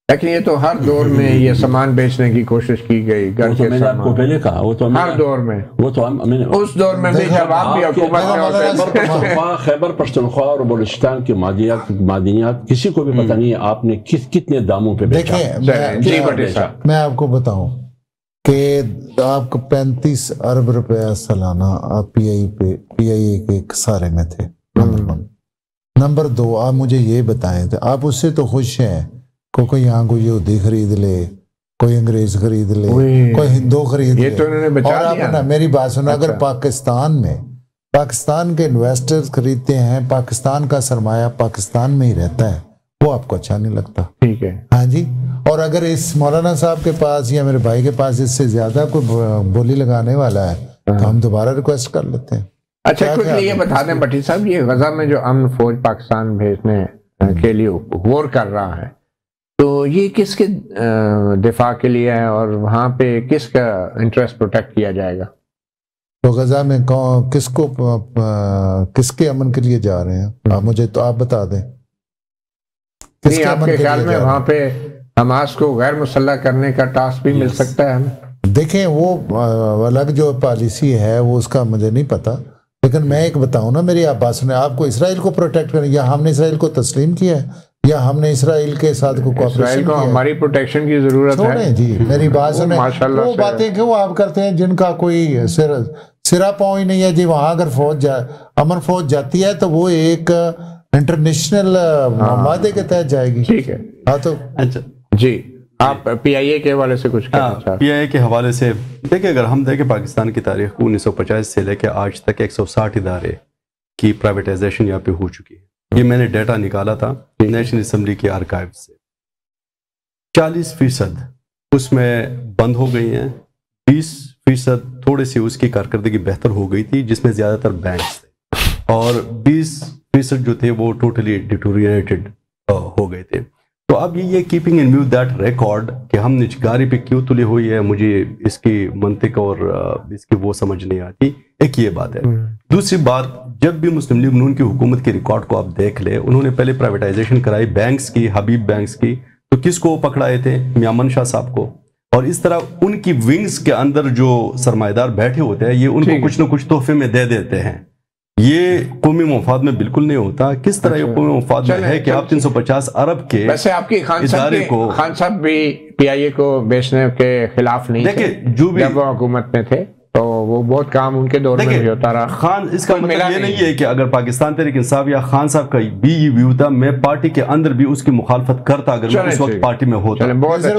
B: لیکن یہ تو ہر دور میں یہ سامان بیچنے کی کوشش کی گئی. گھر کے
E: میں نے آپ کو پہلے کہا, وہ تو
B: ہر دور میں,
E: وہ تو
B: اس دور میں بھی جب آپ بھی حکومت میں
E: خیبر پختونخوا اور بلوچستان کی معدنیات کسی کو بھی پتہ نہیں ہے آپ نے کتنے داموں پہ بیچا.
D: میں آپ کو بتاؤں کہ آپ کو 35 ارب روپیہ سالانہ آپ پی آئی اے کے خسارے میں تھے. نمبر 2, آپ مجھے یہ بتائیں تھے, آپ اس سے تو خوش ہیں کوئی یہاں کوئی یہودی خرید لے, کوئی انگریز خرید لے, کوئی ہندو خرید لے, اور آپ میری بات سنو, اگر پاکستان کے انویسٹرز خریدتے ہیں, پاکستان کا سرمایہ پاکستان میں ہی رہتا ہے, وہ آپ کو اچھا نہیں لگتا.
B: ٹھیک ہے,
D: ہاں جی. اور اگر اس مولانا صاحب کے پاس یا میرے بھائی کے پاس اس سے زیادہ کوئی بولی لگانے والا ہے تو ہم دوبارہ ریکویسٹ کر لیتے ہیں.
B: اچھا, کوئی یہ بتا دیں بٹی صاحب, یہ غزہ میں جو امن فوج پاکستان بھیجنے کے لیے غور کر رہا ہے, تو یہ کس کے دفاع کے لیے ہے اور وہاں پہ کس کا انٹرسٹ پروٹیکٹ کیا جائے گا؟
D: تو غزہ میں کس کے امن کے لیے جا رہے ہیں؟ مجھے تو آپ بتا دیں، کس کے
B: آپ
D: امن
B: کے
D: کے
B: خیال
D: لیے
B: میں
D: جا رہے
B: وہاں
D: ہیں؟
B: پہ حماس کو غیر مسلح کرنے کا ٹاسک بھی مل سکتا ہے ہمیں؟
D: دیکھیں وہ الگ جو پالیسی ہے وہ اس کا مجھے نہیں پتا، لیکن میں ایک بتاؤں نا، میری آپ بات سنیں، آپ کو اسرائیل کو پروٹیکٹ کریں، یا ہم نے اسرائیل کو تسلیم کیا ہے، یا ہم نے اسرائیل کے ساتھ کو
B: اسرائیل
D: کوآپریشن
B: کو
D: کیا ہے؟
B: ہماری پروٹیکشن کی ضرورت ہے.
D: چھوڑیں جی، میری بات سنیں.
B: ماشاءاللہ
D: وہ باتیں کیوں آپ کرتے ہیں جن کا کوئی سرا پاؤں ہی نہیں ہے جی؟ وہاں اگر امن فوج جاتی ہے تو وہ ایک انٹرنیشنل معاہدے کے تحت جائے گی.
B: ٹھیک ہے.
D: ہاں تو
A: اچھا
B: جی آپ پی آئی اے کے حوالے سے کچھ کہنا چاہتے ہیں؟
A: پی آئی اے کے حوالے سے دیکھیں، اگر ہم دیکھیں پاکستان کی تاریخ کو 1950 سے لے کے آج تک 160 ادارے کی پرائیویٹائزیشن یہاں پہ ہو چکی ہے. یہ میں نے ڈیٹا نکالا تھا نیشنل اسمبلی کی آرکائیو سے. 40% اس میں بند ہو گئی ہیں، 20% تھوڑے سی اس کی کارکردگی بہتر ہو گئی تھی، جس میں زیادہ تر بینکس تھے، اور 20% جو تھے وہ ٹوٹلی ڈیٹوریٹڈ ہو گئے تھے. تو اب یہ keeping in view that record کہ ہم نجکاری پہ کیوں تلی ہوئی ہے، مجھے اس کی منطق اور اس کی وہ سمجھ نہیں آتی. ایک یہ بات ہے. دوسری بات، جب بھی مسلم لیگ نون کی حکومت کے ریکارڈ کو آپ دیکھ لیں، انہوں نے پہلے پرائیویٹائزیشن کرائی بینکس کی، حبیب بینکس کی، تو کس کو پکڑائے تھے؟ میاں من شاہ صاحب کو. اور اس طرح ان کی ونگز کے اندر جو سرمایہ دار بیٹھے ہوتے ہیں، یہ ان کو کچھ نہ کچھ تحفے میں دے دیتے ہیں. یہ قومی مفاد میں بالکل نہیں ہوتا. کس طرح یہ قومی مفاد میں ہے کہ آپ 350 ارب کے
B: ویسے آپ کی خان صاحب بھی پی آئی اے کو بیچنے کے خلاف نہیں تھے جب وہ حکومت میں تھے، تو وہ بہت کام ان کے دور میں بھی ہوتا رہا.
A: خان اس کا مطلب یہ نہیں ہے کہ اگر پاکستان تحریک انصاف یا خان صاحب کا بھی یہ ویو تھا، میں پارٹی کے اندر بھی اس کی مخالفت کرتا اگر میں اس وقت پارٹی میں ہوتا.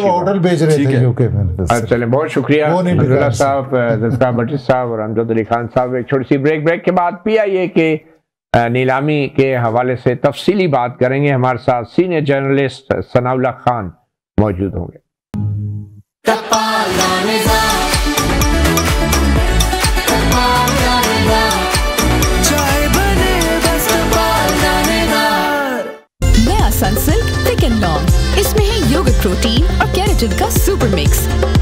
D: ہوٹل بیچ رہے تھے یوکے میں.
B: چلیں، بہت شکریہ عبداللہ صاحب، ذوالفقار بھٹی صاحب اور امجد علی خان صاحب. ایک چھوٹی سی بریک کے بعد پی آئی اے کے نیلامی کے حوالے سے تفصیلی بات کریں گے. ہمارے ساتھ سینئر جرنلسٹ ثناء اللہ خان موجود ہوں گے.
F: سنسلک تھک اینڈ لانگ، اس میں ہے یوگرٹ پروٹین اور کیراٹن کا سپر مکس،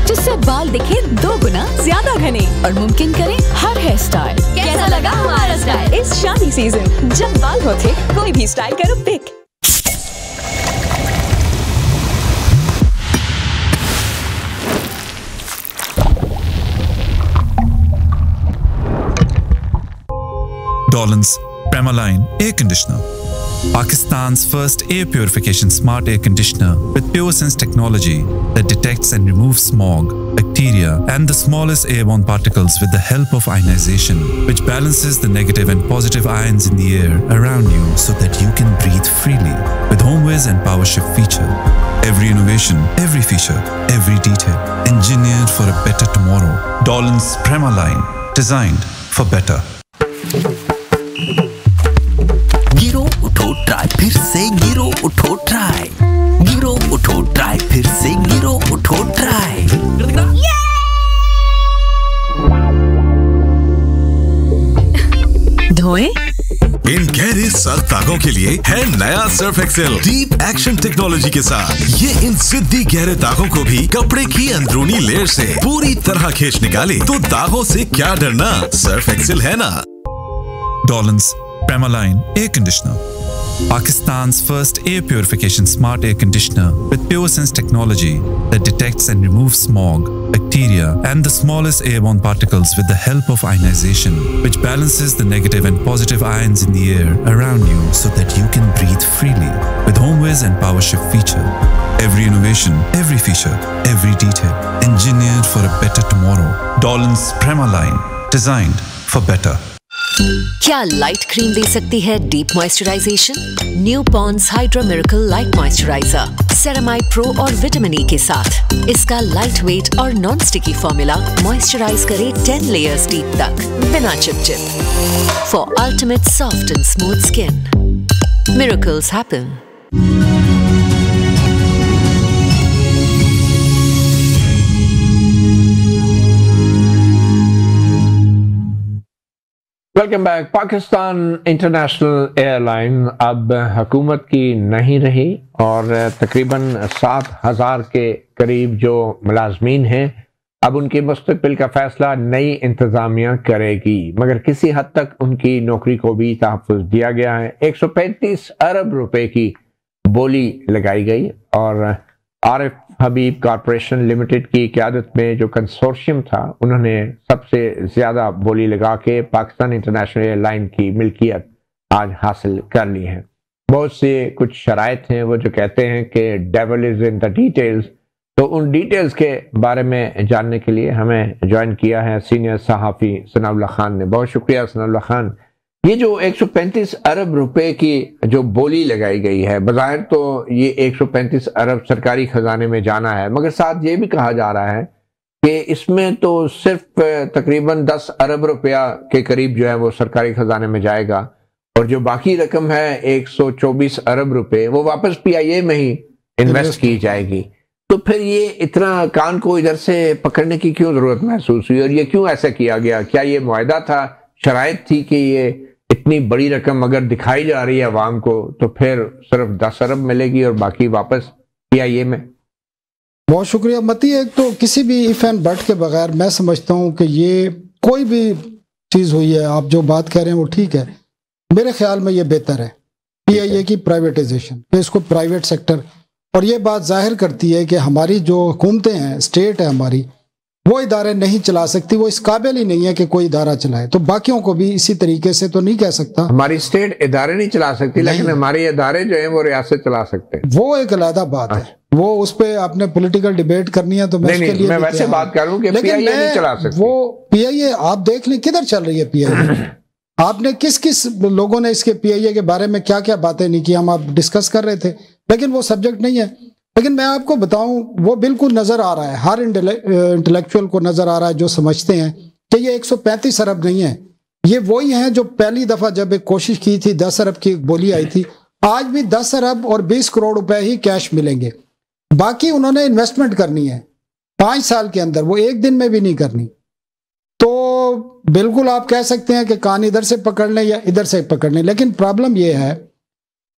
F: جس سے بال دکھے 2 گنا زیادہ گھنے اور ممکن کرے ہر ہیئر سٹائل. کیسا لگا ہمارا سٹائل اس شادی سیزن؟ جب بال ہوتے کوئی بھی سٹائل کرو پک.
G: Dolan's Premaline Air Conditioner, Pakistan's first air purification smart air conditioner with PureSense technology that detects and removes smog, bacteria and the smallest airborne particles with the help of ionization, which balances the negative and positive ions in the air around you so that you can breathe freely. With HomeWiz and PowerShift feature, every innovation, every feature, every detail, engineered for a better tomorrow. Dolan's Premaline, designed for better.
H: Gyro اٹھو try پھر سے gyro اٹھو try, gyro اٹھو try پھر سے gyro اٹھو try.
F: دھوئیں
I: ان گہرے سخت داغوں کے لیے ہے نیا Surf Excel deep action technology کے ساتھ. یہ ان ضدی گہرے داغوں کو بھی کپڑے کی اندرونی لیئر سے پوری طرح کھینچ نکالے. تو داغوں سے کیا ڈرنا، سرف ایکسل ہے نا.
G: Dolan's Premaline Air Conditioner, Pakistan's first air purification smart air conditioner with PureSense technology that detects and removes smog, bacteria and the smallest airborne particles with the help of ionization, which balances the negative and positive ions in the air around you so that you can breathe freely. With HomeWiz and PowerShift feature, every innovation, every feature, every detail, engineered for a better tomorrow. Dolan's Premaline, designed for better.
J: کیا light cream دے سکتی ہے deep moisturisation? New Pond's Hydra Miracle light moisturiser ceramide pro اور vitamin ای کے ساتھ. اس کا light weight اور naan sticky formula moisturize کرے 10 لیئرز ڈیپ تک بنا چپ چپ for ultimate soft and smooth skin. Miracles happen.
B: Welcome back. Pakistan international air line اب حکومت کی نہیں رہی اور تقریباً 7,000 کے قریب جو ملازمین ہیں اب ان کے مستقبل کا فیصلہ نئی انتظامیہ کرے گی، مگر کسی حد تک ان کی نوکری کو بھی تحفظ دیا گیا ہے۔ 135 ارب روپے کی بولی لگائی گئی اور عارف حبیب کارپوریشن لمیٹڈ کی قیادت میں جو کنسورشیم تھا انہوں نے سب سے زیادہ بولی لگا کے پاکستان انٹرنیشنل ایئر لائن کی ملکیت آج حاصل کر لی ہے۔ بہت سے کچھ شرائط ہیں وہ جو کہتے ہیں کہ dual is in the details, تو ان ڈیٹیلز کے بارے میں جاننے کے لیے ہمیں جوائن کیا ہے سینئر صحافی ثناء اللہ خان نے۔ بہت شکریہ ثناء اللہ خان۔ یہ جو 135 ارب روپے کی جو بولی لگائی گئی ہے، بظاہر تو یہ 135 ارب سرکاری خزانے میں جانا ہے، مگر ساتھ یہ بھی کہا جا رہا ہے کہ اس میں تو صرف تقریباً 10 ارب روپیہ کے قریب جو ہے وہ سرکاری خزانے میں جائے گا، اور جو باقی رقم ہے 124 ارب روپے وہ واپس پی آئی اے میں ہی انویسٹ کی جائے گی۔ تو پھر یہ اتنا کان کو ادھر سے پکڑنے کی کیوں ضرورت محسوس ہوئی، اور یہ کیوں ایسا کیا گیا؟ کیا یہ معاہدہ تھا، شرائط تھی کہ یہ اتنی بڑی رقم اگر دکھائی جا رہی ہے عوام کو تو پھر صرف 10 ارب ملے گی اور باقی واپس پی آئی اے میں؟
K: بہت شکریہ متی۔ ایک تو کسی بھی ایف اینڈ بٹ کے بغیر میں سمجھتا ہوں کہ یہ کوئی بھی چیز ہوئی ہے، آپ جو بات کہہ رہے ہیں وہ ٹھیک ہے، میرے خیال میں یہ بہتر ہے پی آئی اے کی پرائیویٹائزیشن، کہ اس کو پرائیویٹ سیکٹر، اور یہ بات ظاہر کرتی ہے کہ ہماری جو حکومتیں ہیں، اسٹیٹ ہے ہماری، وہ ادارے نہیں چلا سکتی، وہ اس قابل ہی نہیں ہے کہ کوئی ادارہ چلائے، تو باقیوں کو بھی اسی طریقے سے تو نہیں کہہ سکتا۔
B: ہماری اسٹیٹ ادارے نہیں چلا سکتی، لیکن ہمارے ادارے جو ہیں وہ ریاست چلا سکتے ہیں،
K: وہ ایک علیحدہ بات ہے، وہ اس پہ آپ نے پولیٹیکل ڈیبیٹ کرنی ہے تو میں اس کے لیے
B: میں ویسے بات کر رہا ہوں کہ پی آئی اے نہیں چلا سکتی۔
K: وہ پی آئی اے آپ دیکھ لیں کدھر چل رہی ہے پی آئی اے، آپ نے کس کس لوگوں نے اس کے پی آئی اے کے بارے میں کیا کیا باتیں نہیں کی، ہم آپ ڈسکس کر رہے تھے، لیکن وہ سبجیکٹ نہیں ہے۔ لیکن میں آپ کو بتاؤں وہ بالکل نظر آ رہا ہے، ہر انٹلیکچوئل کو نظر آ رہا ہے جو سمجھتے ہیں کہ یہ 135 ارب نہیں ہے، یہ وہی ہیں جو پہلی دفعہ جب ایک کوشش کی تھی 10 ارب کی بولی آئی تھی، آج بھی 10 ارب اور 20 کروڑ روپے ہی کیش ملیں گے، باقی انہوں نے انویسٹمنٹ کرنی ہے 5 سال کے اندر، وہ ایک دن میں بھی نہیں کرنی۔ تو بالکل آپ کہہ سکتے ہیں کہ کان ادھر سے پکڑ لیں یا ادھر سے پکڑ لیں، لیکن پرابلم یہ ہے،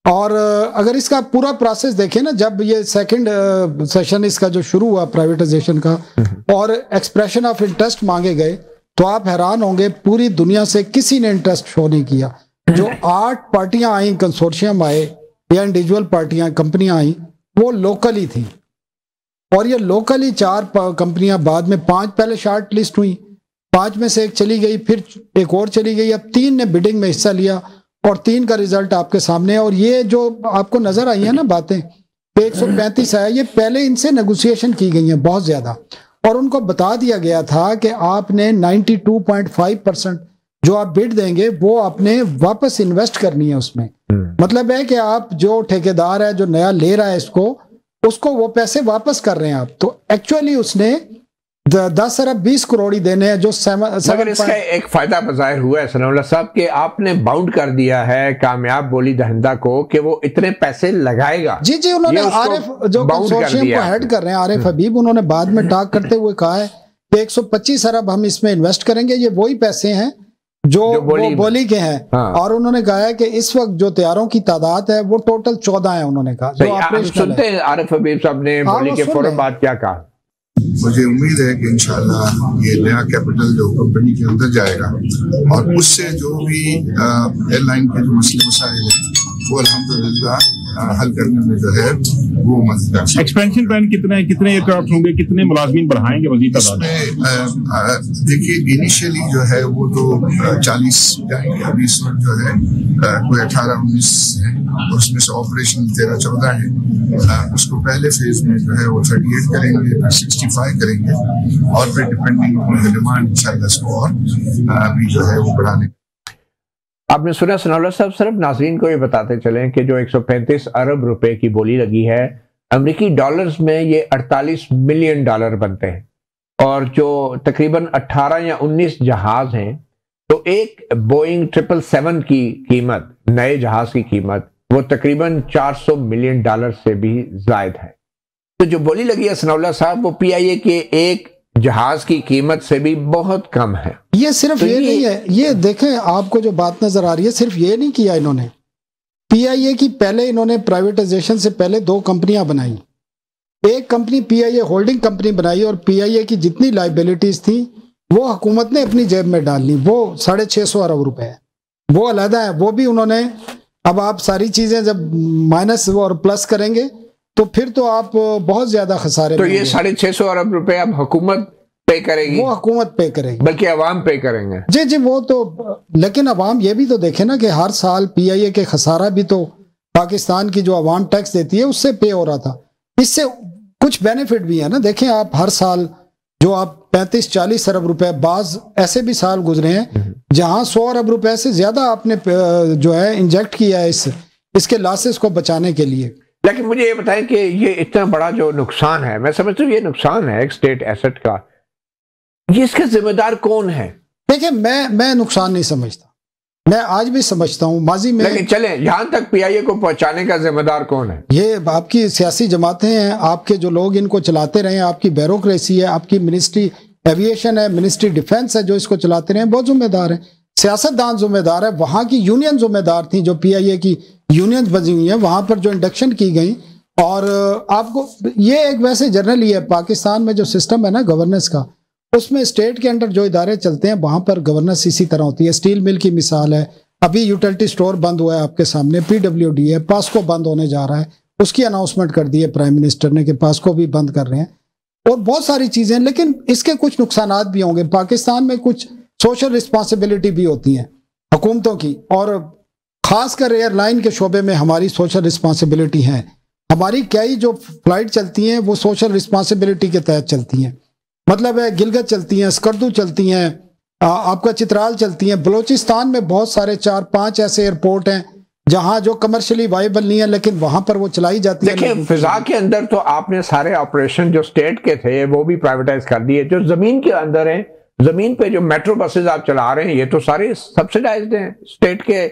K: اور اگر اس کا پورا پروسیس دیکھیں نا، جب یہ سیکنڈ سیشن اس کا جو شروع ہوا پرائیویٹائزیشن کا اور ایکسپریشن آف انٹرسٹ مانگے گئے، تو آپ حیران ہوں گے پوری دنیا سے کسی نے انٹرسٹ شو نہیں کیا۔ جو 8 پارٹیاں آئیں، کنسورشیم آئے یا انڈیویجول پارٹیاں، کمپنیاں آئیں، وہ لوکل ہی تھیں، اور یہ لوکل ہی 4 کمپنیاں بعد میں 5 پہلے شارٹ لسٹ ہوئیں، 5 میں سے ایک چلی گئی، پھر ایک اور چلی گئی، اب 3 نے بڈنگ میں حصہ لیا اور 3 کا ریزلٹ آپ کے سامنے ہے۔ اور یہ جو آپ کو نظر آئی ہیں نا باتیں، 135 ہے، یہ پہلے ان سے نیگوسیشن کی گئی ہیں بہت زیادہ، اور ان کو بتا دیا گیا تھا کہ آپ نے 92.5% جو آپ بڈ دیں گے وہ آپ نے واپس انویسٹ کرنی ہے اس میں۔ مطلب ہے کہ آپ جو ٹھیکیدار ہے جو نیا لے رہا ہے اس کو وہ پیسے واپس کر رہے ہیں آپ، تو ایکچولی اس نے 10 ارب 20 کروڑ ہی دینے ہیں، جو
B: مگر اس کا ایک فائدہ بظاہر ہوا ہے ثناء اللہ صاحب کہ آپ نے باؤنڈ کر دیا ہے کامیاب بولی دہندہ کو کہ وہ اتنے پیسے لگائے گا۔
K: جی انہوں نے عارف جو کنسورشیم کو ہیڈ کر رہے ہیں عارف حبیب، انہوں نے بعد میں ٹاک کرتے ہوئے کہا ہے کہ 125 ارب ہم اس میں انویسٹ کریں گے، یہ وہی پیسے ہیں جو بولی کے ہیں، اور انہوں نے کہا ہے کہ اس وقت جو تیاروں کی تعداد ہے وہ ٹوٹل 14 ہیں، انہوں نے کہا جو آپریشنل ہے۔
B: عارف حبیب صاحب نے بولی کے فوراً بعد کیا کہا؟
L: مجھے امید ہے کہ انشاءاللہ یہ نیا کیپٹل جو کمپنی کے اندر جائے گا اور اس سے جو بھی ایئر لائن کے جو مسئلے مسائل ہیں وہ الحمدللہ حل کرنے میں جو ہے وہ مدد کر سکتے ہیں۔
M: ایکسپینشن پلان کتنے ایئرکرافٹ ہوں گے، کتنے ملازمین بڑھائیں گے مزید؟
L: اس میں دیکھیے انیشیلی جو ہے وہ تو 40 جائیں گے، ابھی اس وقت جو ہے کوئی 18-19 ہیں، اور اس میں سے آپریشن 13-14 ہیں، اس کو پہلے فیز میں جو ہے وہ 38 کریں گے، پھر 65 کریں گے، اور پھر ڈپینڈنگ آن دی ڈیمانڈ انشاءاللہ اس کو اور بھی جو ہے وہ بڑھانے۔
B: آپ نے سنا ثناء اللہ صاحب، صرف ناظرین کو یہ بتاتے چلیں کہ جو 135 ارب روپے کی بولی لگی ہے امریکی ڈالرز میں یہ 48 ملین ڈالر بنتے ہیں، اور جو تقریباً 18 یا 19 جہاز ہیں، تو ایک بوئنگ 777 کی قیمت، نئے جہاز کی قیمت، وہ تقریباً 400 ملین ڈالر سے بھی زائد ہے۔ تو جو بولی لگی ہے ثناء اللہ صاحب وہ پی آئی اے کے ایک جہاز کی قیمت سے بھی بہت کم ہے۔
K: یہ صرف یہ نہیں ہے، یہ دیکھیں آپ کو جو بات نظر آ رہی ہے، صرف یہ نہیں کیا انہوں نے، پی آئی اے کی پہلے انہوں نے پرائیویٹائزیشن سے پہلے 2 کمپنیاں بنائیں، ایک کنپنی PIA ہولڈنگ کمپنی بنائی اور PIA کی جتنی لائبلٹیز تھیں وہ حکومت نے اپنی جیب میں ڈال لی، وہ 650 ارب روپے ہے، وہ علیحدہ ہے، وہ بھی انہوں نے. اب آپ ساری چیزیں جب مائنس اور پلس کریں گے تو پھر تو آپ بہت زیادہ خسارے.
B: تو یہ 650 ارب روپے اب حکومت پے کرے گی؟
K: وہ حکومت پے کرے گی،
B: بلکہ عوام پے کریں گے.
K: جی وہ تو، لیکن عوام یہ بھی تو دیکھیں نا کہ ہر سال PIA کے خسارہ بھی تو پاکستان کی جو عوام ٹیکس دیتی ہے اس سے پے ہو رہا تھا. اس سے کچھ بینیفٹ بھی ہے نا. دیکھیں آپ ہر سال جو آپ 35-40 ارب روپے، بعض ایسے بھی سال گزرے ہیں جہاں 100 ارب روپے سے زیادہ آپ نے جو ہے انجیکٹ کیا ہے اس کے لاسز کو بچانے کے لیے.
B: لیکن مجھے یہ بتائیں کہ یہ اتنا بڑا جو نقصان ہے، میں سمجھتا ہوں یہ نقصان ہے ایک اسٹیٹ ایسٹ کا، یہ اس کا ذمہ دار کون ہے؟
K: دیکھیں میں نقصان نہیں سمجھتا، میں آج بھی سمجھتا ہوں ماضی میں. لیکن
B: چلیں یہاں تک PIA کو پہنچانے کا ذمہ دار کون ہے؟
K: یہ آپ کی سیاسی جماعتیں ہیں، آپ کے جو لوگ ان کو چلاتے رہے ہیں، آپ کی بیوروکریسی ہے، آپ کی منسٹری ایویشن ہے، منسٹری ڈیفنس ہے جو اس کو چلاتے رہے ہیں، بہت ذمہ دار ہیں. سیاست دان ذمہ دار ہے، وہاں کی یونین ذمہ دار تھیں جو PIA کی یونینز بنی ہوئی ہیں، وہاں پر جو انڈکشن کی گئی. اور آپ کو یہ ایک ویسے جنرل ہی ہے پاکستان میں جو سسٹم ہے نا گورننس کا، اس میں اسٹیٹ کے انڈر جو ادارے چلتے ہیں وہاں پر گورننس اسی طرح ہوتی ہے. اسٹیل مل کی مثال ہے، ابھی یوٹیلٹی سٹور بند ہوا ہے آپ کے سامنے، PWD ہے، پاسکو بند ہونے جا رہا ہے، اس کی اناؤنسمنٹ کر دی ہے پرائم منسٹر نے کہ پاسکو بھی بند کر رہے ہیں، اور بہت ساری چیزیں. لیکن اس کے کچھ نقصانات بھی ہوں گے. پاکستان میں کچھ سوشل رسپانسبلٹی بھی ہوتی ہیں حکومتوں کی، اور خاص کر ایئر لائن کے شعبے میں ہماری سوشل رسپانسبلٹی ہیں. ہماری کئی جو فلائٹ چلتی ہیں وہ سوشل رسپانسبلٹی کے تحت چلتی ہیں. مطلب ہے گلگت چلتی ہیں، اسکردو چلتی ہیں، آپ کا چترال چلتی ہیں. بلوچستان میں بہت سارے 4-5 ایسے ایئرپورٹ ہیں جہاں جو کمرشلی وائبل نہیں ہے لیکن وہاں پر وہ چلائی جاتی ہے.
B: دیکھیں فضا کے اندر تو آپ نے سارے آپریشن جو اسٹیٹ کے تھے وہ بھی پرائیویٹائز کر دیے. جو زمین کے اندر ہیں، زمین پہ جو میٹرو بسز آپ چلا رہے ہیں یہ تو سارے سبسیڈائزڈ ہیں، اسٹیٹ کے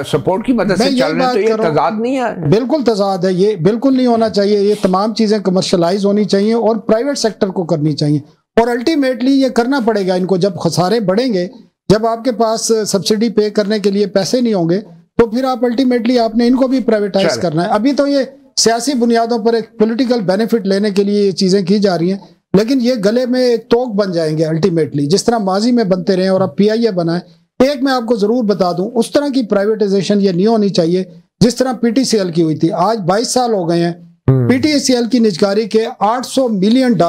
B: سپورٹ کی مدد سے چل رہے ہیں. تو یہ تضاد نہیں ہے؟
K: بالکل تضاد ہے، یہ بالکل نہیں ہونا چاہیے. یہ تمام چیزیں کمرشلائز ہونی چاہیے اور پرائیویٹ سیکٹر کو کرنی چاہیے. اور الٹیمیٹلی یہ کرنا پڑے گا ان کو. جب خسارے بڑھیں گے، جب آپ کے پاس سبسڈی پے کرنے کے لیے پیسے نہیں ہوں گے تو پھر آپ الٹیمیٹلی آپ نے ان کو بھی پرائیویٹائز کرنا ہے. ابھی تو یہ سیاسی بنیادوں پر ایک پولیٹیکل بینیفٹ لینے کے لیے یہ چیزیں کی جا رہی ہیں، لیکن یہ گلے میں ایک توق بن جائیں گے الٹیمیٹلی، جس طرح ماضی میں بنتے رہے اور اب PIA بنا ہے. ایک میں آپ کو ضرور بتا دوں، اس طرح کی پرائیویٹائزیشن یہ نہیں ہونی چاہیے جس طرح PTCL کی ہوئی تھی. آج 22 سال ہو گئے ہیں PTCL کی نجکاری کے $800 ملین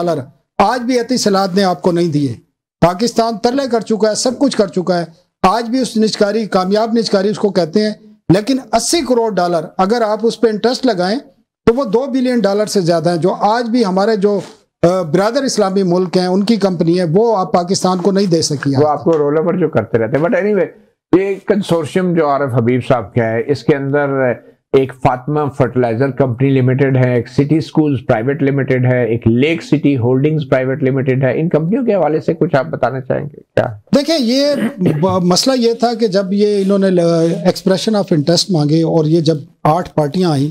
K: آج بھی اتصالات نے آپ کو نہیں دیے. پاکستان ترلے کر چکا ہے، سب کچھ کر چکا ہے، آج بھی اس نجکاری، کامیاب نجکاری اس کو کہتے ہیں، لیکن $80 کروڑ اگر آپ اس پہ انٹرسٹ لگائیں تو وہ $2 بلین سے زیادہ ہیں، جو آج بھی ہمارے جو برادر اسلامی ملک ہیں ان کی کمپنی ہے وہ آپ پاکستان کو نہیں دے سکی.
B: وہ آپ کو رول اوور جو کرتے رہتے ہیں. بٹ اینی وے یہ کنسورشیم جو عارف حبیب صاحب کا ہے، اس کے اندر ایک فاطمہ فرٹیلائزر کمپنی لمیٹڈ ہے، ایک سٹی سکولز پرائیویٹ لمیٹڈ ہے، ایک Lake City Holdings private limited ہے. ان کمپنیوں کے حوالے سے کچھ آپ بتانا چاہیں گے کیا؟
K: دیکھیں یہ مسئلہ یہ تھا کہ جب یہ انہوں نے ایکسپریشن آف انٹرسٹ مانگے اور یہ جب 8 پارٹیاں آئیں،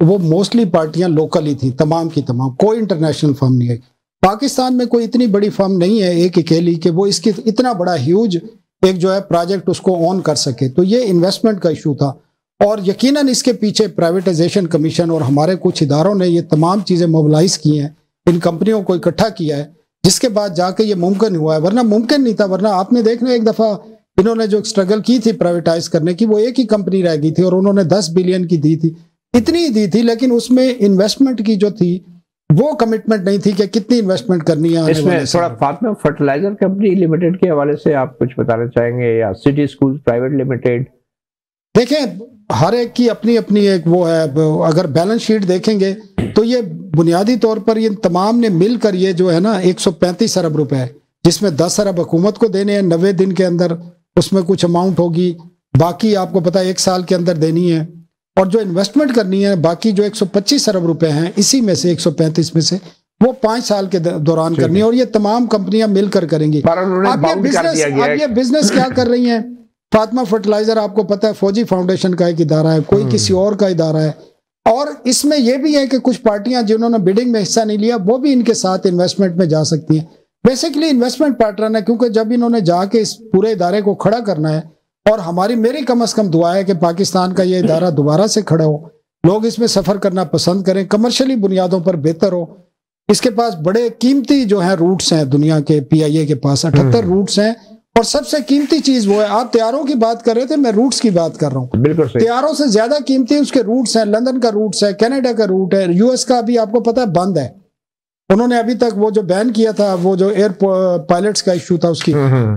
K: وہ موسٹلی پارٹیاں لوکل ہی تھیں، تمام کی تمام، کوئی انٹرنیشنل فرم نہیں ہے. پاکستان میں کوئی اتنی بڑی فرم نہیں ہے ایک اکیلی کہ وہ اس کی اتنا بڑا ہیوج ایک جو ہے پروجیکٹ اس کو آن کر سکے. تو یہ انویسٹمنٹ کا ایشو تھا، اور یقیناً اس کے پیچھے پرائیویٹائزیشن کمیشن اور ہمارے کچھ اداروں نے یہ تمام چیزیں موبلائز کی ہیں، ان کمپنیوں کو اکٹھا کیا ہے، جس کے بعد جا کے یہ ممکن ہوا ہے. ورنہ ممکن نہیں تھا. ورنہ آپ نے دیکھنا ایک دفعہ انہوں نے جو اسٹرگل کی تھی پرائیویٹائز کرنے کی، وہ ایک ہی کمپنی رہ گئی تھی اور انہوں نے 10 بلین کی دی تھی، اتنی ہی دی تھی، لیکن اس میں انویسٹمنٹ کی جو تھی وہ کمٹمنٹ نہیں تھی کہ کتنی انویسٹمنٹ کرنی ہے.
B: اس میں تھوڑا فاطمہ فرٹیلائزر کمپنی لمیٹڈ کے حوالے سے آپ کچھ بتانا چاہیں گے، یا سٹی سکولز پرائیویٹ لمیٹڈ؟
K: دیکھیں ہر ایک کی اپنی اپنی ایک وہ ہے. اگر بیلنس شیٹ دیکھیں گے تو یہ بنیادی طور پر یہ تمام نے مل کر یہ جو ہے نا 135 ارب روپے ہے، جس میں 10 ارب حکومت کو دینے ہیں 90 دن کے اندر، اس میں کچھ اماؤنٹ ہوگی، باقی آپ کو پتا 1 سال کے اندر دینی ہے. اور جو انویسٹمنٹ کرنی ہے باقی جو 125 ارب روپے ہیں، اسی میں سے 135 میں سے وہ 5 سال کے دوران کرنی ہے، اور یہ تمام کمپنیاں مل کر کریں گی. اب یہ بزنس کیا کر رہی ہیں؟ فاطمہ فرٹیلائزر آپ کو پتا ہے فوجی فاؤنڈیشن کا ایک ادارہ ہے، کوئی کسی اور کا ادارہ ہے، اور اس میں یہ بھی ہے کہ کچھ پارٹیاں جنہوں نے بیڈنگ میں حصہ نہیں لیا وہ بھی ان کے ساتھ انویسٹمنٹ میں جا سکتی ہیں. بیسیکلی انویسٹمنٹ پیٹرن ہے، کیونکہ جب انہوں نے جا کے اس پورے ادارے کو کھڑا کرنا ہے، اور میری کم از کم دعا ہے کہ پاکستان کا یہ ادارہ دوبارہ سے کھڑا ہو، لوگ اس میں سفر کرنا پسند کریں، کمرشلی بنیادوں پر بہتر ہو. اس کے پاس بڑے قیمتی جو ہیں روٹس ہیں دنیا کے، پی آئی اے کے پاس 78 روٹس ہیں، اور سب سے قیمتی چیز وہ ہے، آپ طیاروں کی بات کر رہے تھے، میں روٹس کی بات کر رہا ہوں.
B: بالکل صحیح.
K: طیاروں سے زیادہ قیمتی اس کے روٹس ہیں. لندن کا روٹس ہے، کینیڈا کا روٹ ہے، یو ایس کا ابھی آپ کو پتہ ہے بند ہے. انہوں نے ابھی تک وہ جو بین کیا تھا، وہ جو ایئر پائلٹس کا ایشو تھا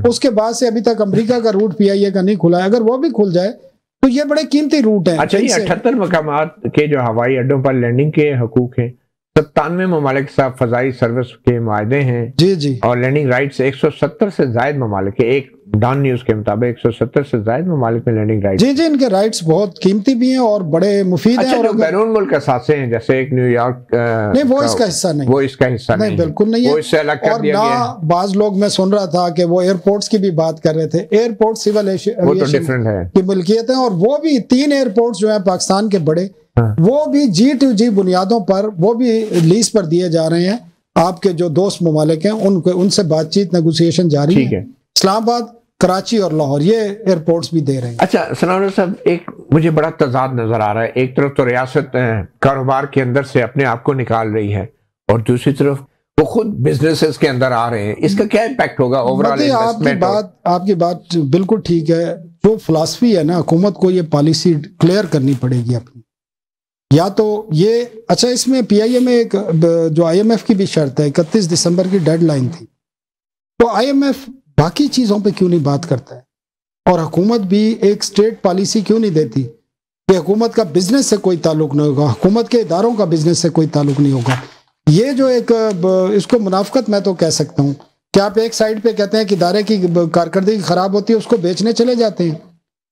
K: اس کے بعد سے ابھی تک امریکہ کا روٹ پی آئی اے کا نہیں کھلا ہے. اگر وہ بھی کھل جائے تو یہ بڑے قیمتی روٹ ہیں.
B: اچھا، یہ 78 مقامات کے جو ہوائی اڈوں پر لینڈنگ کے حقوق ہیں، 97 ممالک کے ساتھ فضائی سروس کے معاہدے ہیں.
K: جی جی.
B: اور لینڈنگ رائٹس 170 سے زائد ممالک کے، ایک ڈان نیوز کے مطابق 170 سے زائد ممالک میں لینڈنگ رائٹس.
K: جی جی، ان کے رائٹس بہت قیمتی بھی ہیں اور بڑے مفید ہیں.
B: اور بیرون ملک اثاثے ہیں جیسے ایک نیو یارک،
K: نہیں وہ اس کا حصہ نہیں،
B: وہ اس کا حصہ نہیں،
K: بالکل نہیں ہے.
B: وہ اس سے الگ کر دیا گیا ہے.
K: بعض لوگ میں سن رہا تھا کہ وہ ایئرپورٹس کی بھی بات کر رہے تھے. ایئرپورٹ سول ایویشن کی ملکیت ہے، اور وہ بھی 3 ایئرپورٹس جو ہیں پاکستان کے بڑے، وہ بھی G2G بنیادوں پر وہ بھی لیز پر دیے جا رہے ہیں. آپ کے جو دوست ممالک ہیں ان سے بات چیت نیگوسیشن جاری ہے. اسلام آباد، کراچی اور لاہور یہ ایئرپورٹس بھی دے رہے ہیں.
B: اچھا ثناءاللہ صاحب، ایک مجھے بڑا تضاد نظر آ رہا ہے. ایک طرف تو ریاست کاروبار کے اندر سے اپنے آپ کو نکال رہی ہے، اور دوسری طرف وہ خود بزنسز کے اندر آ رہے ہیں. اس کا کیا امپیکٹ ہوگا اوورال انویسٹمنٹ؟
K: آپ کی بات بالکل ٹھیک ہے. جو فلاسفی ہے نا، حکومت کو یہ پالیسی کلیئر کرنی پڑے گی اپنی. یا تو یہ اچھا، اس میں پی آئی اے میں ایک جو آئی ایم ایف کی بھی شرط ہے، 31 دسمبر کی ڈیڈ لائن تھی. تو آئی ایم ایف باقی چیزوں پہ کیوں نہیں بات کرتا ہے؟ اور حکومت بھی ایک سٹیٹ پالیسی کیوں نہیں دیتی کہ حکومت کا بزنس سے کوئی تعلق نہیں ہوگا، حکومت کے اداروں کا بزنس سے کوئی تعلق نہیں ہوگا؟ یہ جو ایک اس کو منافقت میں تو کہہ سکتا ہوں کہ آپ ایک سائڈ پہ کہتے ہیں کہ ادارے کی کارکردگی خراب ہوتی ہے، اس کو بیچنے چلے جاتے ہیں،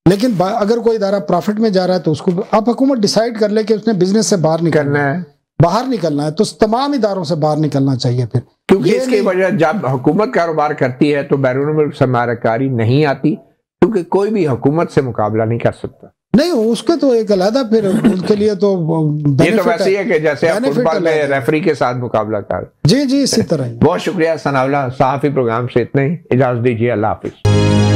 K: لیکن اگر کوئی ادارہ پروفٹ میں جا رہا ہے تو اس کو آپ حکومت ڈیسائیڈ کر لے کہ اس نے بزنس سے باہر نکلنا ہے تو تمام اداروں سے باہر نکلنا چاہیے. پھر
B: کیونکہ اس کی وجہ جب حکومت کاروبار کرتی ہے تو بیرون ملک سرمایہ کاری نہیں آتی، کیونکہ کوئی بھی حکومت سے مقابلہ نہیں کر سکتا.
K: نہیں، اس کے تو ایک علیحدہ پھر ان کے لیے تو
B: یہ تو ویسے ہی ہے کہ جیسے آپ فٹ بال میں ریفری کے ساتھ مقابلہ کر.
K: جی جی، اسی طرح.
B: بہت شکریہ ثناءاللہ. صحافی پروگرام سے اتنا ہی، اجازت دیجیے. اللہ حافظ.